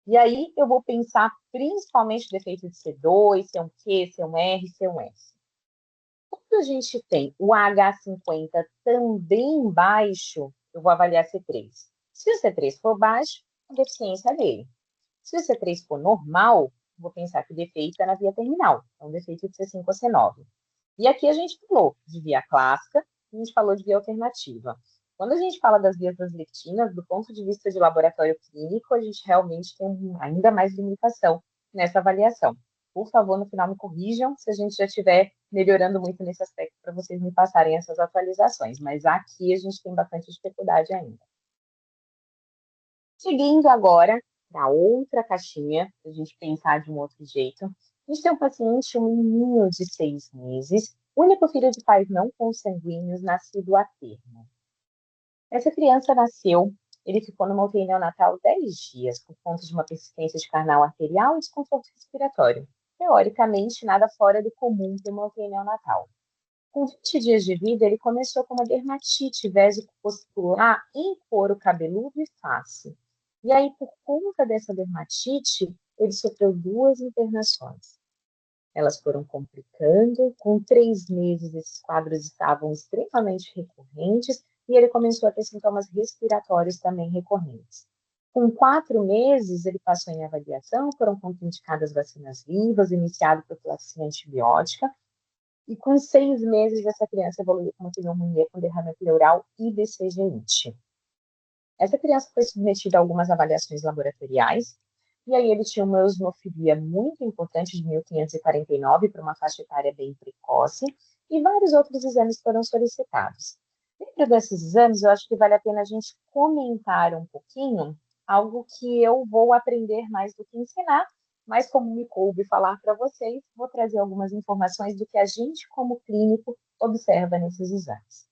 E aí eu vou pensar principalmente no defeito de C2, C1Q, C1R, C1S. Quando a gente tem o H50 também baixo, eu vou avaliar C3. Se o C3 for baixo, a deficiência é dele. Se o C3 for normal, vou pensar que o defeito é na via terminal, então defeito de C5 ou C9. E aqui a gente falou de via clássica, a gente falou de via alternativa. Quando a gente fala das vias translectinas, do ponto de vista de laboratório clínico, a gente realmente tem ainda mais limitação nessa avaliação. Por favor, no final me corrijam se a gente já estiver melhorando muito nesse aspecto para vocês me passarem essas atualizações, mas aqui a gente tem bastante dificuldade ainda. Seguindo agora para outra caixinha, para a gente pensar de um outro jeito. A gente tem um paciente, um menino de 6 meses, único filho de pais não consanguíneos, nascido a termo. Essa criança nasceu, ele ficou numa UTI neonatal 10 dias, por conta de uma persistência de carnal arterial e desconforto respiratório. Teoricamente, nada fora do comum para uma UTI neonatal. Com 20 dias de vida, ele começou com uma dermatite vésico-postular em couro cabeludo e face. E aí, por conta dessa dermatite, ele sofreu 2 internações. Elas foram complicando, com 3 meses esses quadros estavam extremamente recorrentes e ele começou a ter sintomas respiratórios também recorrentes. Com 4 meses, ele passou em avaliação, foram contraindicadas vacinas vivas, iniciado profilaxia antibiótica, e com 6 meses essa criança evoluiu com uma pneumonia com derrame pleural e BCG-IT. Essa criança foi submetida a algumas avaliações laboratoriais, e aí ele tinha uma eosinofilia muito importante de 1549 para uma faixa etária bem precoce, e vários outros exames foram solicitados. Dentro desses exames, eu acho que vale a pena a gente comentar um pouquinho algo que eu vou aprender mais do que ensinar, mas como me coube falar para vocês, vou trazer algumas informações do que a gente, como clínico, observa nesses exames.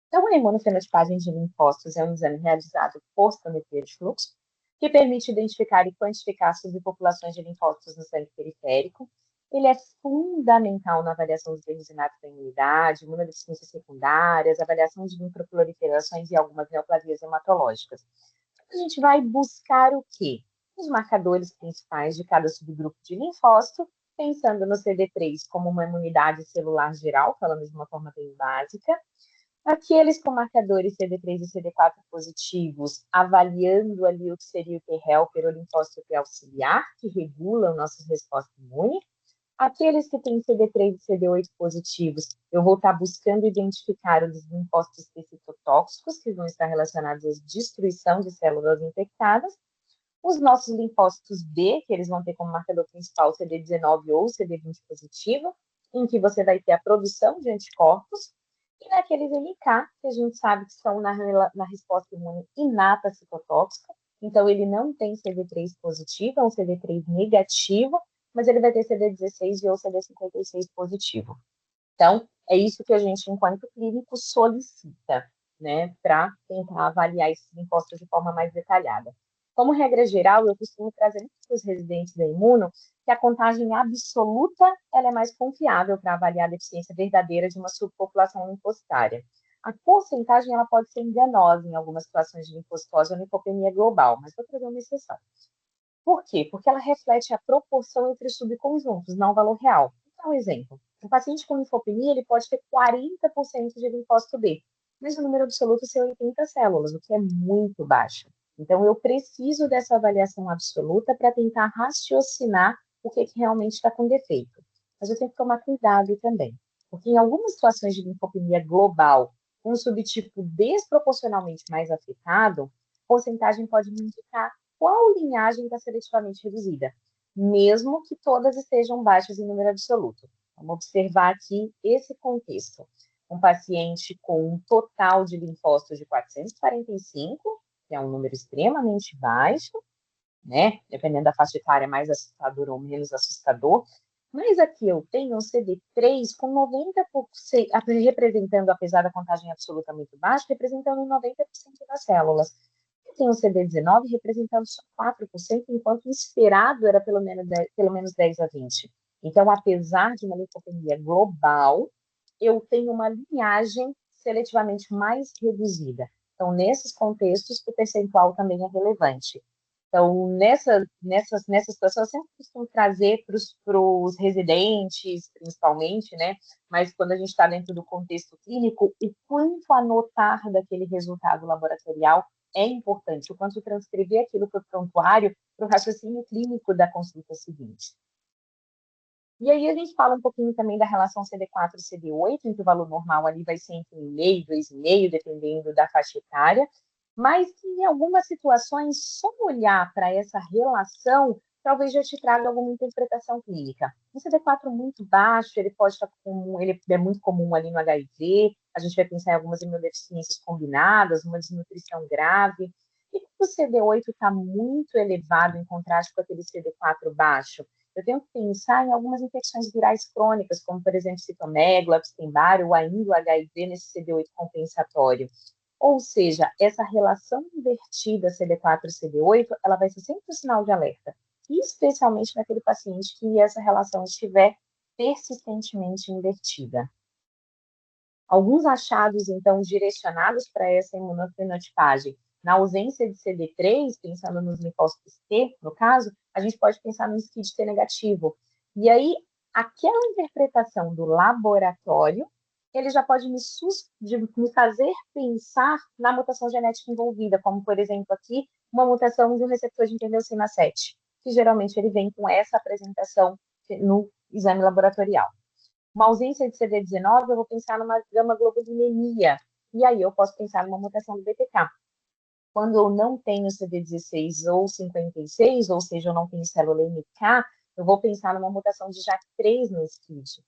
Então, a imunofenotipagem de linfócitos é um exame realizado por citometria de fluxo, que permite identificar e quantificar subpopulações de linfócitos no sangue periférico. Ele é fundamental na avaliação dos erros inatos da imunidade, imunodeficiências secundárias, avaliação de microproliferações e algumas neoplasias hematológicas. A gente vai buscar o quê? Os marcadores principais de cada subgrupo de linfócito, pensando no CD3 como uma imunidade celular geral, falando de uma forma bem básica, aqueles com marcadores CD3 e CD4 positivos, avaliando ali o que seria o T-helper ou linfócito auxiliar, que regulam nossa resposta imune. Aqueles que têm CD3 e CD8 positivos, eu vou estar buscando identificar os linfócitos citotóxicos, que vão estar relacionados à destruição de células infectadas. Os nossos linfócitos B, que eles vão ter como marcador principal CD19 ou CD20 positivo, em que você vai ter a produção de anticorpos, e naqueles NK, que a gente sabe que são na resposta imune inata citotóxica, então ele não tem CD3 positivo, é um CD3 negativo, mas ele vai ter CD16 ou CD56 positivo. Então, é isso que a gente, enquanto clínico, solicita, né, para tentar avaliar esses linfócitos de forma mais detalhada. Como regra geral, eu costumo trazer para os residentes da Imuno que a contagem absoluta ela é mais confiável para avaliar a deficiência verdadeira de uma subpopulação linfocitária. A porcentagem ela pode ser enganosa em algumas situações de linfocitose ou linfopenia global, mas vou trazer uma exceção. Por quê? Porque ela reflete a proporção entre os subconjuntos, não o valor real. Vou dar um exemplo. Um paciente com linfopenia ele pode ter 40% de linfócito B, mas o número absoluto é 80 células, o que é muito baixo. Então, eu preciso dessa avaliação absoluta para tentar raciocinar o que realmente está com defeito. Mas eu tenho que tomar cuidado também, porque em algumas situações de linfopenia global, um subtipo desproporcionalmente mais afetado, a porcentagem pode me indicar qual linhagem está seletivamente reduzida, mesmo que todas estejam baixas em número absoluto. Vamos observar aqui esse contexto. Um paciente com um total de linfócitos de 445, que é um número extremamente baixo, né? Dependendo da faixa etária, mais assustador ou menos assustador. Mas aqui eu tenho um CD3 com 90%, representando, apesar da contagem absoluta muito baixa, representando 90% das células. Eu tenho um CD19 representando só 4%, enquanto o esperado era pelo menos 10 a 20%. Então, apesar de uma linfopenia global, eu tenho uma linhagem seletivamente mais reduzida. Então, nesses contextos, o percentual também é relevante. Então, nessa situação, eu sempre costumo trazer para os residentes, principalmente, né? Mas quando a gente está dentro do contexto clínico, o quanto anotar daquele resultado laboratorial é importante, o quanto transcrever aquilo para o prontuário, para o raciocínio clínico da consulta seguinte. E aí a gente fala um pouquinho também da relação CD4 e CD8, em que o valor normal ali vai ser entre 1,5 e 2,5, dependendo da faixa etária, mas que em algumas situações, só olhar para essa relação, talvez já te traga alguma interpretação clínica. Um CD4 muito baixo, ele pode estar comum, ele é muito comum ali no HIV, a gente vai pensar em algumas imunodeficiências combinadas, uma desnutrição grave, e o CD8 está muito elevado em contraste com aquele CD4 baixo, eu tenho que pensar em algumas infecções virais crônicas, como, por exemplo, citomegalo, Epstein-Barr ou ainda o HIV nesse CD8 compensatório. Ou seja, essa relação invertida CD4-CD8, ela vai ser sempre um sinal de alerta, especialmente naquele paciente que essa relação estiver persistentemente invertida. Alguns achados, então, direcionados para essa imunofenotipagem, na ausência de CD3, pensando nos linfócitos T, no caso, a gente pode pensar no SCID T negativo. E aí, aquela interpretação do laboratório, ele já pode me fazer pensar na mutação genética envolvida, como, por exemplo, aqui, uma mutação de um receptor de interleucina 7, que geralmente ele vem com essa apresentação no exame laboratorial. Uma ausência de CD19, eu vou pensar numa gama-globulinemia, e aí eu posso pensar numa mutação do BTK. Quando eu não tenho CD16 ou 56, ou seja, eu não tenho célula MK, eu vou pensar numa mutação de JAK3 no SCID.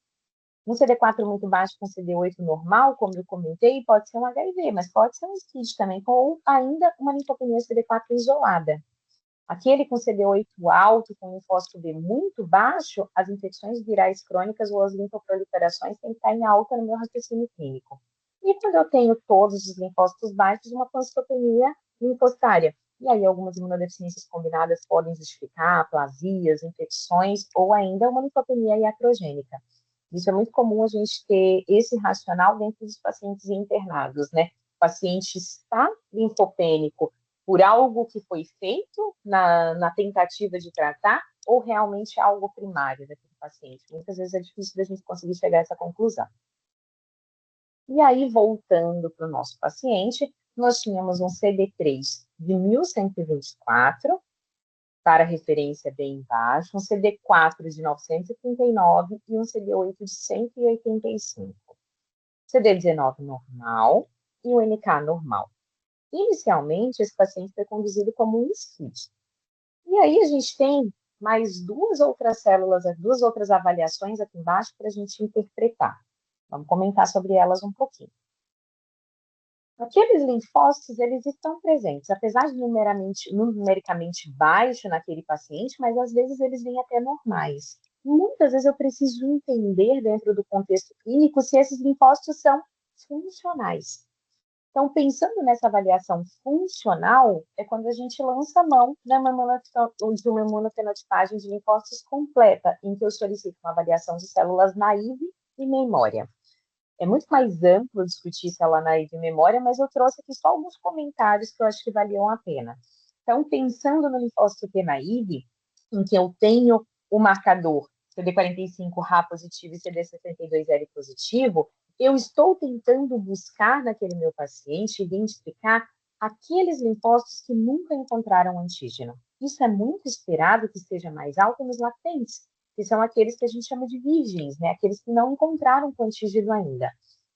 Um CD4 muito baixo com CD8 normal, como eu comentei, pode ser um HIV, mas pode ser um SCID também, ou ainda uma linfopenia CD4 isolada. Aquele com CD8 alto, com linfócito B muito baixo, as infecções virais crônicas ou as linfoproliferações têm que estar em alta no meu raciocínio clínico. E quando eu tenho todos os linfócitos baixos, uma pancitopenia linfocitária. E aí algumas imunodeficiências combinadas podem justificar aplasias, infecções ou ainda uma linfopenia iatrogênica. Isso é muito comum a gente ter esse racional dentro dos pacientes internados, né? O paciente está linfopênico por algo que foi feito na tentativa de tratar ou realmente algo primário daquele paciente. Muitas vezes é difícil da gente conseguir chegar a essa conclusão. E aí, voltando para o nosso paciente, nós tínhamos um CD3 de 1124, para referência bem embaixo, um CD4 de 939 e um CD8 de 185. CD19 normal e o NK normal. Inicialmente, esse paciente foi conduzido como um SCID. E aí a gente tem mais duas outras células, duas outras avaliações aqui embaixo para a gente interpretar. Vamos comentar sobre elas um pouquinho. Aqueles linfócitos, eles estão presentes, apesar de numericamente baixo naquele paciente, mas às vezes eles vêm até normais. Muitas vezes eu preciso entender, dentro do contexto clínico, se esses linfócitos são funcionais. Então, pensando nessa avaliação funcional, é quando a gente lança a mão de uma imunofenotipagem de linfócitos completa, em que eu solicito uma avaliação de células naive e memória. É muito mais amplo discutir célula naive e memória, mas eu trouxe aqui só alguns comentários que eu acho que valiam a pena. Então, pensando no linfócito T naive, em que eu tenho o marcador CD45 Ra positivo e CD62L positivo, eu estou tentando buscar naquele meu paciente, identificar aqueles linfócitos que nunca encontraram antígeno. Isso é muito esperado que seja mais alto nos lactentes, que são aqueles que a gente chama de virgens, né? Aqueles que não encontraram o antígeno ainda.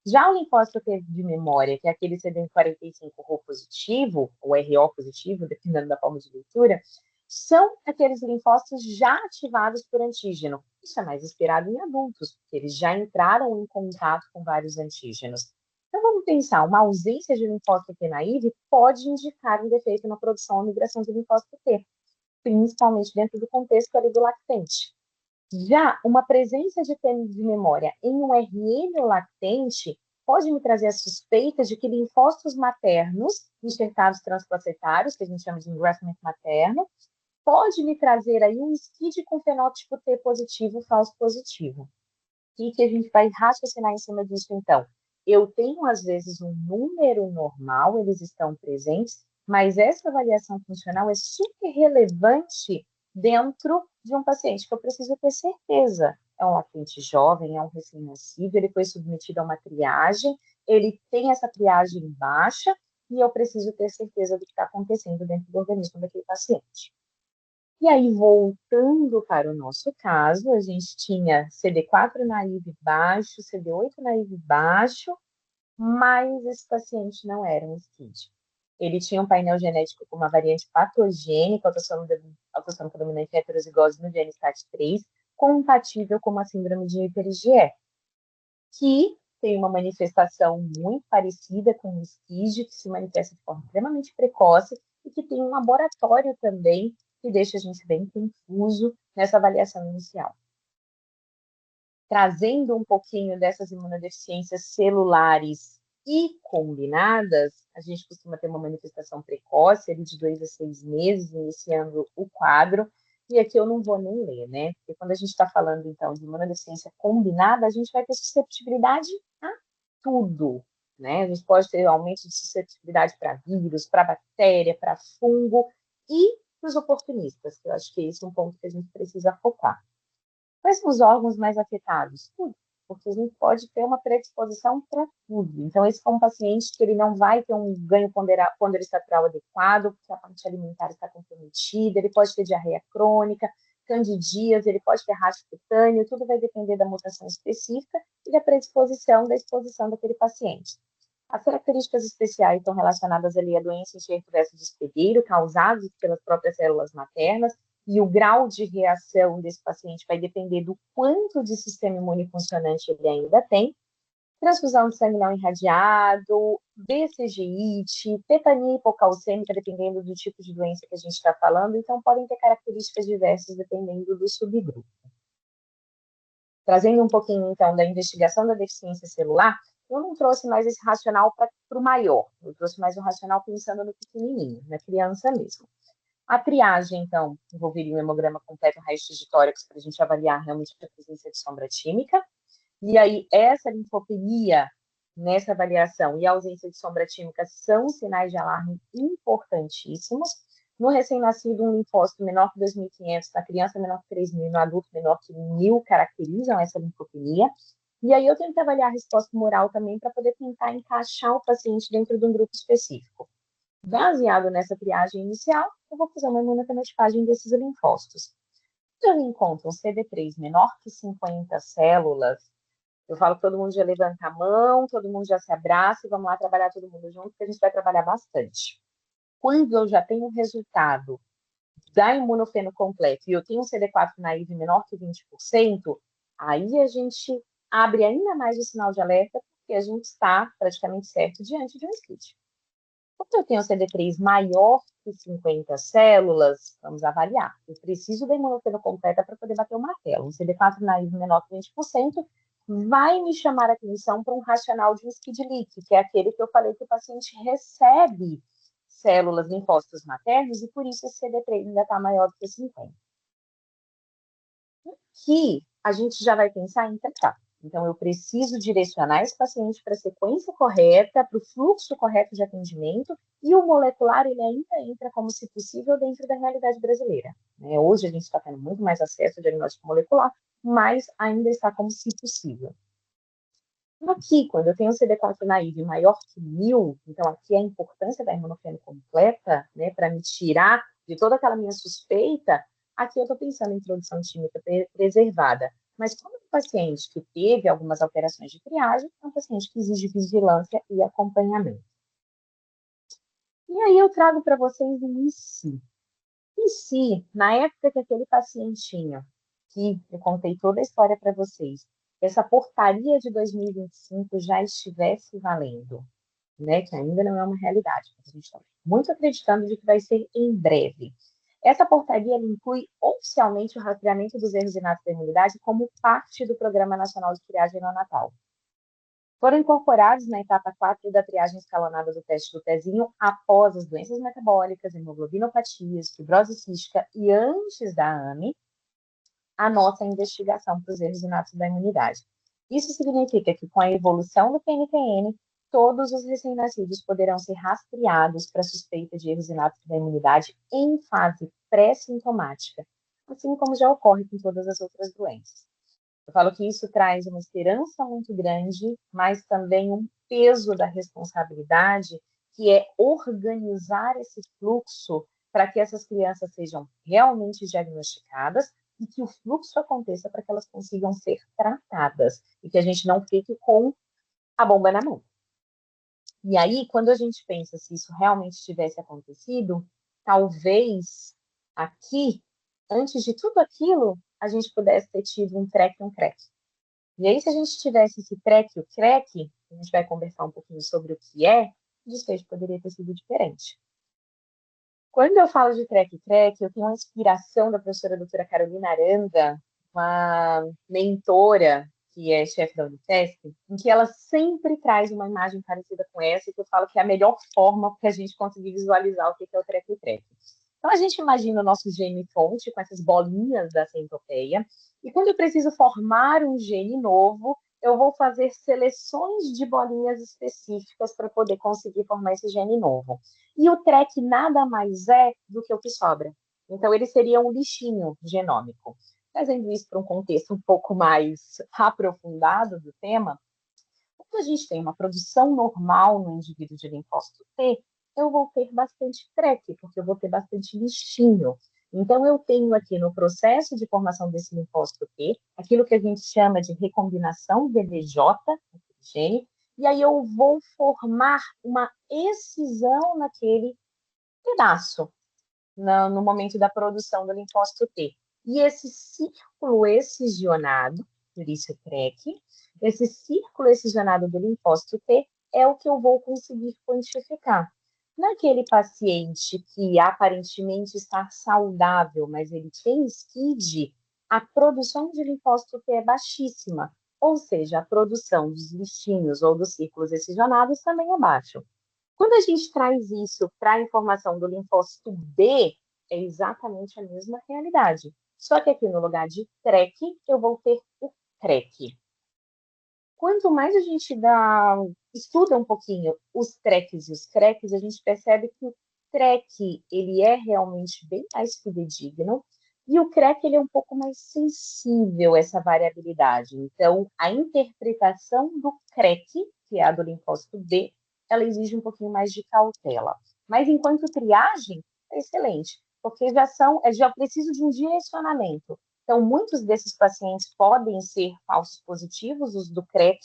Já o linfócito de memória, que é aquele CD45 Rho positivo, ou RO positivo, dependendo da forma de leitura, são aqueles linfócitos já ativados por antígeno. Isso é mais esperado em adultos, porque eles já entraram em contato com vários antígenos. Então, vamos pensar, uma ausência de linfócito T naive pode indicar um defeito na produção ou migração de linfócito T, principalmente dentro do contexto ali do lactente. Já uma presença de T de memória em um RN lactente pode me trazer a suspeita de que linfócitos maternos, enxertados transplacentários, que a gente chama de engraftment materno, pode me trazer aí um SCID com fenótipo T positivo, falso positivo. O que a gente vai raciocinar em cima disso, então? Eu tenho, às vezes, um número normal, eles estão presentes, mas essa avaliação funcional é super relevante dentro de um paciente, que eu preciso ter certeza. É um lactente jovem, é um recém-nascido, ele foi submetido a uma triagem, ele tem essa triagem baixa, e eu preciso ter certeza do que está acontecendo dentro do organismo daquele paciente. E aí, voltando para o nosso caso, a gente tinha CD4 naive baixo, CD8 naive baixo, mas esse paciente não era um SCID. Ele tinha um painel genético com uma variante patogênica, autossômica dominante heterozigose no gene STAT3, compatível com uma síndrome de Hyper-IgE, que tem uma manifestação muito parecida com o SCID, que se manifesta de forma extremamente precoce, e que tem um laboratório também que deixa a gente bem confuso nessa avaliação inicial. Trazendo um pouquinho dessas imunodeficiências celulares e combinadas, a gente costuma ter uma manifestação precoce, ali de 2 a 6 meses, iniciando o quadro, e aqui eu não vou nem ler, né? Porque quando a gente está falando, então, de imunodeficiência combinada, a gente vai ter susceptibilidade a tudo, né? A gente pode ter aumento de susceptibilidade para vírus, para bactéria, para fungo e para os oportunistas, que eu acho que esse é um ponto que a gente precisa focar. Quais são os órgãos mais afetados? Tudo, porque a gente pode ter uma predisposição para tudo. Então, esse é um paciente que ele não vai ter um ganho ponderostatural adequado, porque a parte alimentar está comprometida, ele pode ter diarreia crônica, candidíase, ele pode ter racho cutâneo, tudo vai depender da mutação específica e da predisposição, da exposição daquele paciente. As características especiais estão relacionadas ali à doença enxerto versus hospedeiro, causadas pelas próprias células maternas, e o grau de reação desse paciente vai depender do quanto de sistema imune funcionante ele ainda tem. Transfusão de sangue não irradiado, BCG-IT, tetania hipocalcêmica, dependendo do tipo de doença que a gente está falando, então podem ter características diversas dependendo do subgrupo. Trazendo um pouquinho, então, da investigação da deficiência celular, eu não trouxe mais esse racional para o maior, eu trouxe mais um racional pensando no pequenininho, na criança mesmo. A triagem, então, envolveria um hemograma completo, um raio-x de tórax, para a gente avaliar realmente a presença de sombra tímica. E aí, essa linfopenia, nessa avaliação, e a ausência de sombra tímica são sinais de alarme importantíssimos. No recém-nascido, um linfócito menor que 2.500, na criança menor que 3.000, no adulto menor que 1.000, caracterizam essa linfopenia. E aí, eu tenho que avaliar a resposta humoral também, para poder tentar encaixar o paciente dentro de um grupo específico. Baseado nessa triagem inicial, eu vou fazer uma imunofenotipagem desses linfócitos. Se eu encontro um CD3 menor que 50 células, eu falo que todo mundo já levanta a mão, todo mundo já se abraça e vamos lá trabalhar todo mundo junto, porque a gente vai trabalhar bastante. Quando eu já tenho o resultado da imunofeno completo e eu tenho um CD4 naive menor que 20%, aí a gente abre ainda mais o sinal de alerta, porque a gente está praticamente certo diante de um split. Quando eu tenho um CD3 maior que 50 células, vamos avaliar. Eu preciso da imunofeno completa para poder bater o martelo. Um CD4 naive menor que 20% vai me chamar a atenção para um racional de um speed leak, que é aquele que eu falei que o paciente recebe células linfócitos maternos e por isso esse CD3 ainda está maior do que 50. Que a gente já vai pensar em tratar. Então, eu preciso direcionar esse paciente para a sequência correta, para o fluxo correto de atendimento, e o molecular, ele ainda entra como se possível dentro da realidade brasileira. Hoje, a gente está tendo muito mais acesso ao diagnóstico molecular, mas ainda está como se possível. Aqui, quando eu tenho um CD4 naive maior que 1.000, então aqui a importância da imunofeno completa, para me tirar de toda aquela minha suspeita, aqui eu estou pensando em introdução química preservada. Mas como um paciente que teve algumas alterações de triagem, é um paciente que exige vigilância e acompanhamento. E aí eu trago para vocês um IC. IC, na época que aquele pacientinho, que eu contei toda a história para vocês, essa portaria de 2025 já estivesse valendo, que ainda não é uma realidade, mas a gente está muito acreditando de que vai ser em breve. Essa portaria inclui oficialmente o rastreamento dos erros inatos da imunidade como parte do Programa Nacional de Triagem Neonatal. Foram incorporados na etapa 4 da triagem escalonada do teste do pezinho após as doenças metabólicas, hemoglobinopatias, fibrose cística e antes da AME, a nossa investigação para os erros inatos da imunidade. Isso significa que com a evolução do PNTN, todos os recém-nascidos poderão ser rastreados para suspeita de erros inatos da imunidade em fase pré-sintomática, assim como já ocorre com todas as outras doenças. Eu falo que isso traz uma esperança muito grande, mas também um peso da responsabilidade, que é organizar esse fluxo para que essas crianças sejam realmente diagnosticadas e que o fluxo aconteça para que elas consigam ser tratadas e que a gente não fique com a bomba na mão. E aí, quando a gente pensa se isso realmente tivesse acontecido, talvez aqui, antes de tudo aquilo, a gente pudesse ter tido um TREC e um CREC. E aí, se a gente tivesse esse TREC e o CREC, a gente vai conversar um pouquinho sobre o que é, o desfecho poderia ter sido diferente. Quando eu falo de TREC-TREC, eu tenho uma inspiração da professora doutora Carolina Aranda, uma mentora que é chefe da Unifesp, em que ela sempre traz uma imagem parecida com essa, que eu falo que é a melhor forma para a gente conseguir visualizar o que é o TREC-TREC. Então, a gente imagina o nosso gene-fonte com essas bolinhas da centopeia, e quando eu preciso formar um gene novo, eu vou fazer seleções de bolinhas específicas para poder conseguir formar esse gene novo. E o TREC nada mais é do que o que sobra. Então, ele seria um lixinho genômico. Trazendo isso para um contexto um pouco mais aprofundado do tema, quando a gente tem uma produção normal no indivíduo de linfócito T, eu vou ter bastante TREC, porque eu vou ter bastante lixinho. Então, eu tenho aqui no processo de formação desse linfócito T, aquilo que a gente chama de recombinação VDJ, gene, e aí eu vou formar uma excisão naquele pedaço, no momento da produção do linfócito T. E esse círculo excisionado, por isso TREC, esse círculo excisionado do linfócito T é o que eu vou conseguir quantificar. Naquele paciente que aparentemente está saudável, mas ele tem SCID, a produção de linfócito T é baixíssima, ou seja, a produção dos lixinhos ou dos círculos excisionados também é baixa. Quando a gente traz isso para a informação do linfócito B, é exatamente a mesma realidade. Só que aqui no lugar de TREC, eu vou ter o TREC. Quanto mais a gente estuda um pouquinho os TRECs e os CRECs, a gente percebe que o TREC ele é realmente bem mais fidedigno e o CREC ele é um pouco mais sensível a essa variabilidade. Então, a interpretação do CREC, que é a do linfócito B, ela exige um pouquinho mais de cautela. Mas enquanto triagem, é excelente, porque já preciso de um direcionamento. Então, muitos desses pacientes podem ser falsos positivos, os do CREC,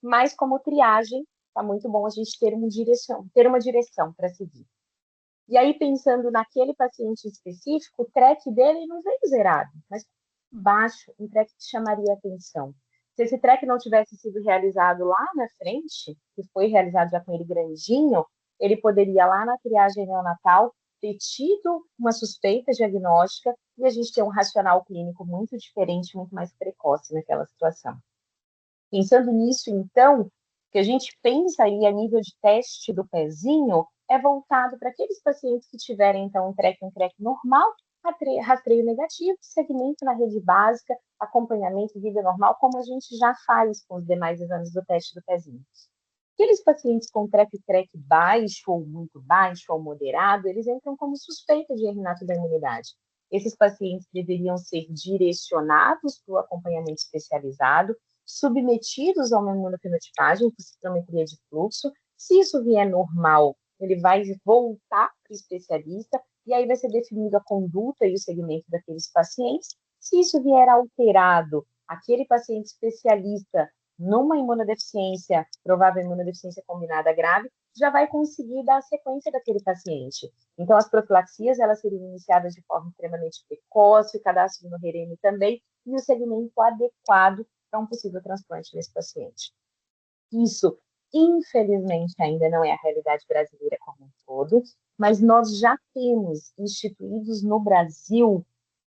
mas como triagem, está muito bom a gente ter uma direção para seguir. E aí, pensando naquele paciente específico, o TREC dele não veio zerado, mas baixo, um TREC que chamaria atenção. Se esse TREC não tivesse sido realizado lá na frente, que foi realizado já com ele grandinho, ele poderia lá na triagem neonatal ter tido uma suspeita diagnóstica e a gente ter um racional clínico muito diferente, muito mais precoce naquela situação. Pensando nisso, então, o que a gente pensa aí a nível de teste do pezinho é voltado para aqueles pacientes que tiverem, então, um TREC normal, rastreio negativo, segmento na rede básica, acompanhamento, vida normal, como a gente já faz com os demais exames do teste do pezinho. Aqueles pacientes com TREC baixo, ou muito baixo, ou moderado, eles entram como suspeita de herniato da imunidade. Esses pacientes deveriam ser direcionados para o acompanhamento especializado, submetidos a uma imunofenotipagem com citometria de fluxo. Se isso vier normal, ele vai voltar para o especialista e aí vai ser definido a conduta e o segmento daqueles pacientes. Se isso vier alterado, aquele paciente especialista numa imunodeficiência, provável imunodeficiência combinada grave, já vai conseguir dar a sequência daquele paciente. Então, as profilaxias, elas seriam iniciadas de forma extremamente precoce, o cadastro no REREME também, e o segmento adequado para um possível transplante nesse paciente. Isso, infelizmente, ainda não é a realidade brasileira como um todo, mas nós já temos instituídos no Brasil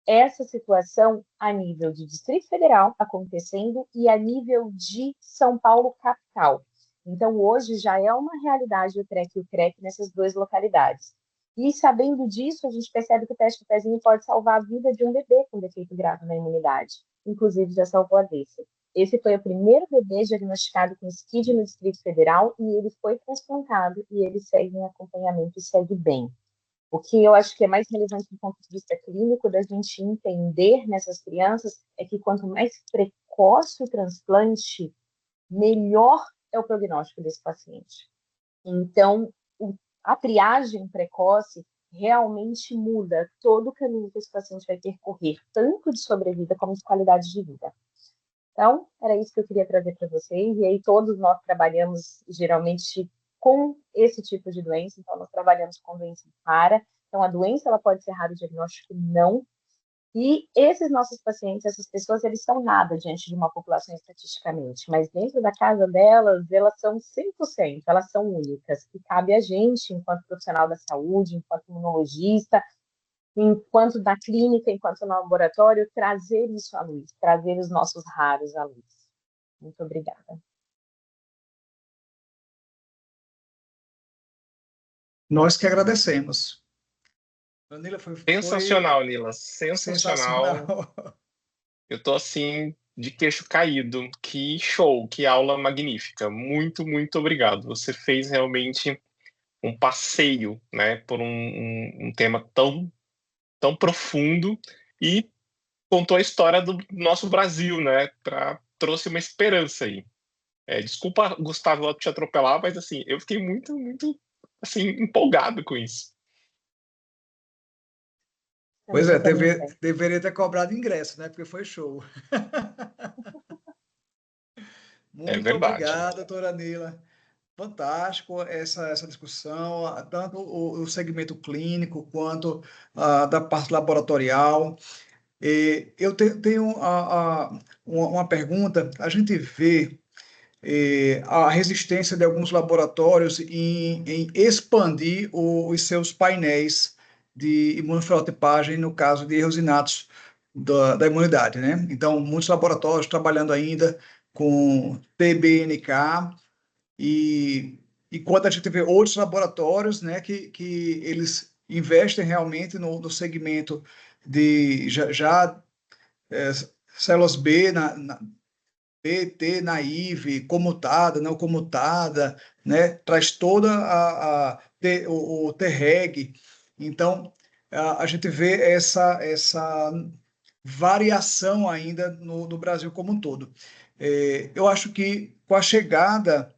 essa situação a nível de Distrito Federal acontecendo e a nível de São Paulo capital. Então, hoje já é uma realidade o TREC e o CREC nessas duas localidades. E sabendo disso, a gente percebe que o teste do pezinho pode salvar a vida de um bebê com defeito grave na imunidade. Inclusive, já salvou a desse. Esse foi o primeiro bebê diagnosticado com SCID no Distrito Federal e ele foi transplantado e ele segue em acompanhamento e segue bem. O que eu acho que é mais relevante do ponto de vista clínico da gente entender nessas crianças é que quanto mais precoce o transplante, melhor é o prognóstico desse paciente. Então, a triagem precoce realmente muda todo o caminho que esse paciente vai percorrer, tanto de sobrevida como de qualidade de vida. Então, era isso que eu queria trazer para vocês, e aí todos nós trabalhamos geralmente com esse tipo de doença, então nós trabalhamos com doença rara. Então, a doença ela pode ser raro diagnóstico? Não. E esses nossos pacientes, essas pessoas, eles são nada diante de uma população estatisticamente, mas dentro da casa delas, elas são 100%, elas são únicas. E cabe a gente, enquanto profissional da saúde, enquanto imunologista, enquanto na clínica, enquanto no laboratório, trazer isso à luz, trazer os nossos raros à luz. Muito obrigada. Nós que agradecemos. Nila, foi Sensacional, Nila. sensacional. Sensacional. Eu tô assim, de queixo caído. Que show, que aula magnífica. Muito, muito obrigado. Você fez realmente um passeio, né, por um tema tão profundo e contou a história do nosso Brasil, né? Trouxe uma esperança aí. Desculpa, Gustavo, te atropelar, mas assim, eu fiquei muito, muito assim, empolgado com isso. Pois é, deveria ter cobrado ingresso, né? Porque foi show. É Muito verdade. obrigado, doutora Nila. Fantástico essa discussão, tanto o segmento clínico quanto da parte laboratorial. Eu tenho uma pergunta. A gente vê a resistência de alguns laboratórios em expandir os seus painéis de imunofenotipagem, no caso de erros inatos da imunidade, né? Então, muitos laboratórios trabalhando ainda com TBNK e quando a gente vê outros laboratórios, né, que eles investem realmente no segmento de é, células B PT, naive, comutada, não comutada, né? Traz toda o Treg. Então, a gente vê essa variação ainda no Brasil como um todo. Eu acho que com a chegada,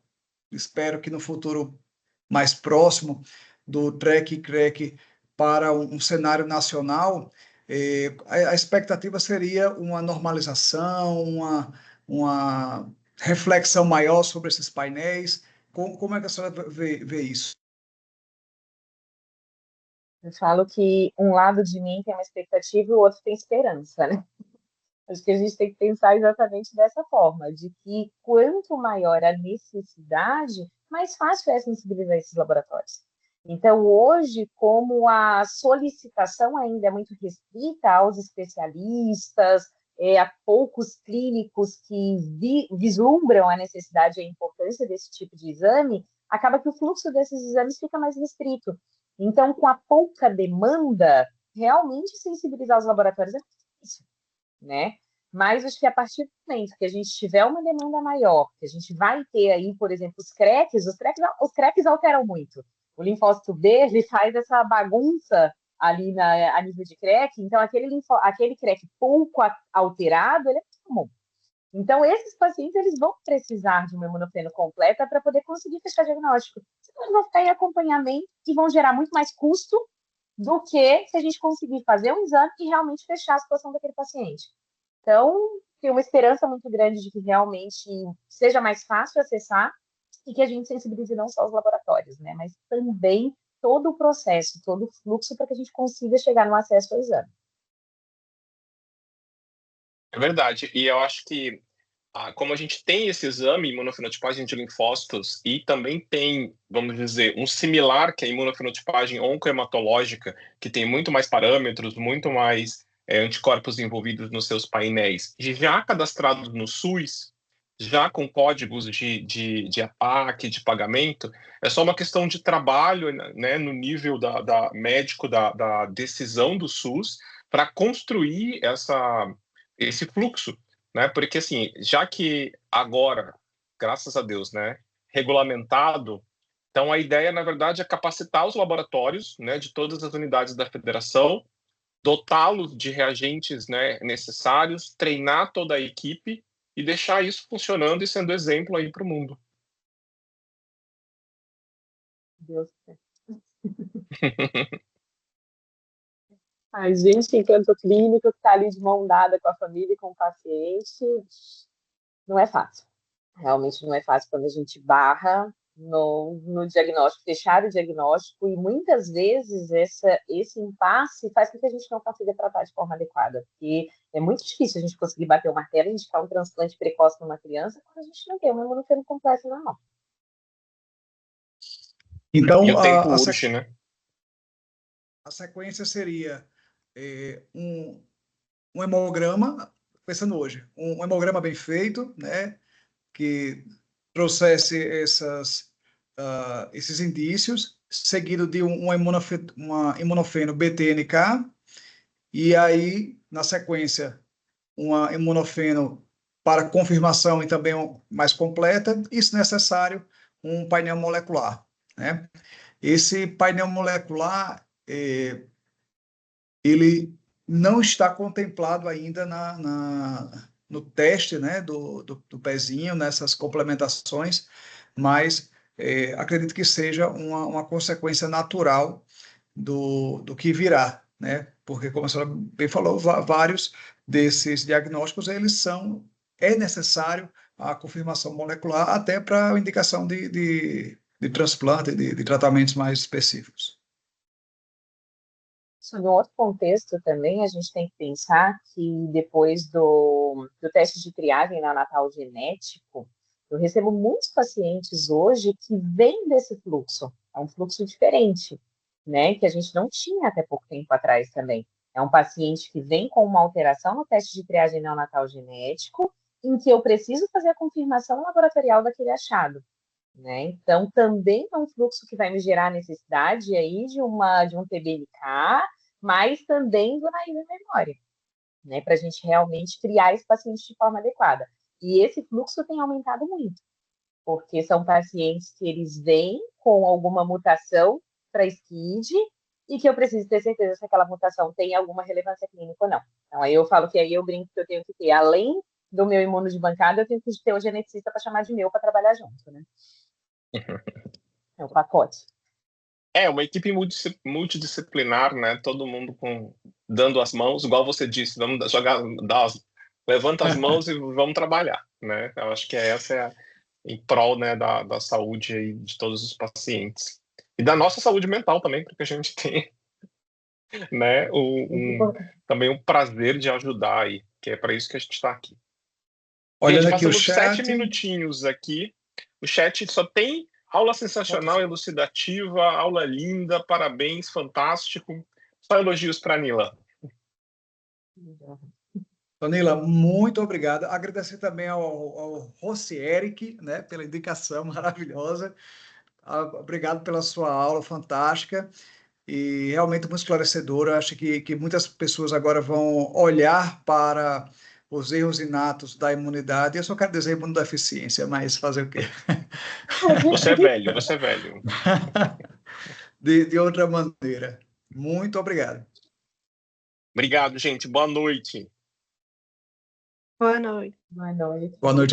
espero que no futuro mais próximo, do TREC e CREC para um cenário nacional, a expectativa seria uma normalização, uma reflexão maior sobre esses painéis. Como é que a senhora vê isso? Eu falo que um lado de mim tem uma expectativa e o outro tem esperança, né? Acho que a gente tem que pensar exatamente dessa forma, de que quanto maior a necessidade, mais fácil é sensibilizar esses laboratórios. Então, hoje, como a solicitação ainda é muito restrita aos especialistas, a poucos clínicos que vislumbram a necessidade e a importância desse tipo de exame, acaba que o fluxo desses exames fica mais restrito. Então, com a pouca demanda, realmente sensibilizar os laboratórios é difícil, né? Mas acho que a partir do momento que a gente tiver uma demanda maior, que a gente vai ter aí, por exemplo, os CRECs alteram muito. O linfócito B, ele faz essa bagunça ali a nível de CREC, então aquele CREC pouco alterado, ele é muito comum. Então, esses pacientes, eles vão precisar de uma imunofeno completa para poder conseguir fechar diagnóstico. Senão, eles vão ficar em acompanhamento e vão gerar muito mais custo do que se a gente conseguir fazer um exame e realmente fechar a situação daquele paciente. Então, tem uma esperança muito grande de que realmente seja mais fácil acessar e que a gente sensibilize não só os laboratórios, né, mas também todo o processo, todo o fluxo para que a gente consiga chegar no acesso ao exame. É verdade. E eu acho que, como a gente tem esse exame, imunofenotipagem de linfócitos, e também tem, vamos dizer, um similar, que é a imunofenotipagem oncohematológica, que tem muito mais parâmetros, muito mais anticorpos envolvidos nos seus painéis, e já cadastrados no SUS, já com códigos de APAC, de pagamento, é só uma questão de trabalho, né, no nível da médico, da decisão do SUS, para construir esse fluxo, né? Porque assim, já que agora, graças a Deus, né, regulamentado, então a ideia, na verdade, é capacitar os laboratórios, né, de todas as unidades da federação, dotá-los de reagentes, né, necessários, treinar toda a equipe e deixar isso funcionando e sendo exemplo aí para o mundo. Deus. A gente, enquanto clínico, que está ali de mão dada com a família e com o paciente, não é fácil. Realmente não é fácil quando a gente barra no diagnóstico, fechar o diagnóstico, e muitas vezes esse impasse faz com que a gente não consiga tratar de forma adequada, porque é muito difícil a gente conseguir bater o martelo e indicar um transplante precoce numa criança quando a gente não tem uma imunofeno complexo na mão. Então, E o tempo urge, né? A sequência seria um hemograma, pensando hoje, um hemograma bem feito, né, que trouxesse esses indícios, seguido de uma imunofeno BTNK, e aí, na sequência, uma imunofeno para confirmação e também mais completa, e, se necessário, um painel molecular, né? Esse painel molecular, ele não está contemplado ainda no teste, né, do pezinho, nessas complementações, mas acredito que seja uma consequência natural do que virá, né? Porque, como a senhora bem falou, vários desses diagnósticos, é necessário a confirmação molecular até para a indicação de transplante, de tratamentos mais específicos. Sob um outro contexto também, a gente tem que pensar que depois do teste de triagem neonatal genético, eu recebo muitos pacientes hoje que vêm desse fluxo. É um fluxo diferente, né? Que a gente não tinha até pouco tempo atrás também. É um paciente que vem com uma alteração no teste de triagem neonatal genético, em que eu preciso fazer a confirmação laboratorial daquele achado. Né? Então, também é um fluxo que vai me gerar necessidade aí de um TBNK, mas também do naive memória, né? Para a gente realmente criar esse paciente de forma adequada. E esse fluxo tem aumentado muito, porque são pacientes que eles vêm com alguma mutação para SCID e que eu preciso ter certeza se aquela mutação tem alguma relevância clínica ou não. Então, aí eu falo que aí eu brinco que eu tenho que ter, além do meu imuno de bancada, eu tenho que ter o geneticista para chamar de meu para trabalhar junto, né? É o pacote. É uma equipe multidisciplinar, né? Todo mundo dando as mãos, igual você disse, vamos levanta as mãos e vamos trabalhar, né? Eu acho que essa em prol, né, da saúde aí de todos os pacientes e da nossa saúde mental também, porque a gente tem, né, também o prazer de ajudar aí, que é para isso que a gente está aqui. Olhando Gente, aqui o passamos chat. 7 minutinhos aqui. O chat só tem aula sensacional, elucidativa, aula linda, parabéns, fantástico. Só elogios para a Nila. Nila, muito obrigado. Agradecer também ao Rossi Eric, né, pela indicação maravilhosa. Obrigado pela sua aula fantástica e realmente muito esclarecedora. Acho que muitas pessoas agora vão olhar para os erros inatos da imunidade. Eu só quero dizer imunodeficiência, mas fazer o quê? Você é velho, você é velho. De outra maneira. Muito obrigado. Obrigado, gente. Boa noite. Boa noite. Boa noite. Boa noite.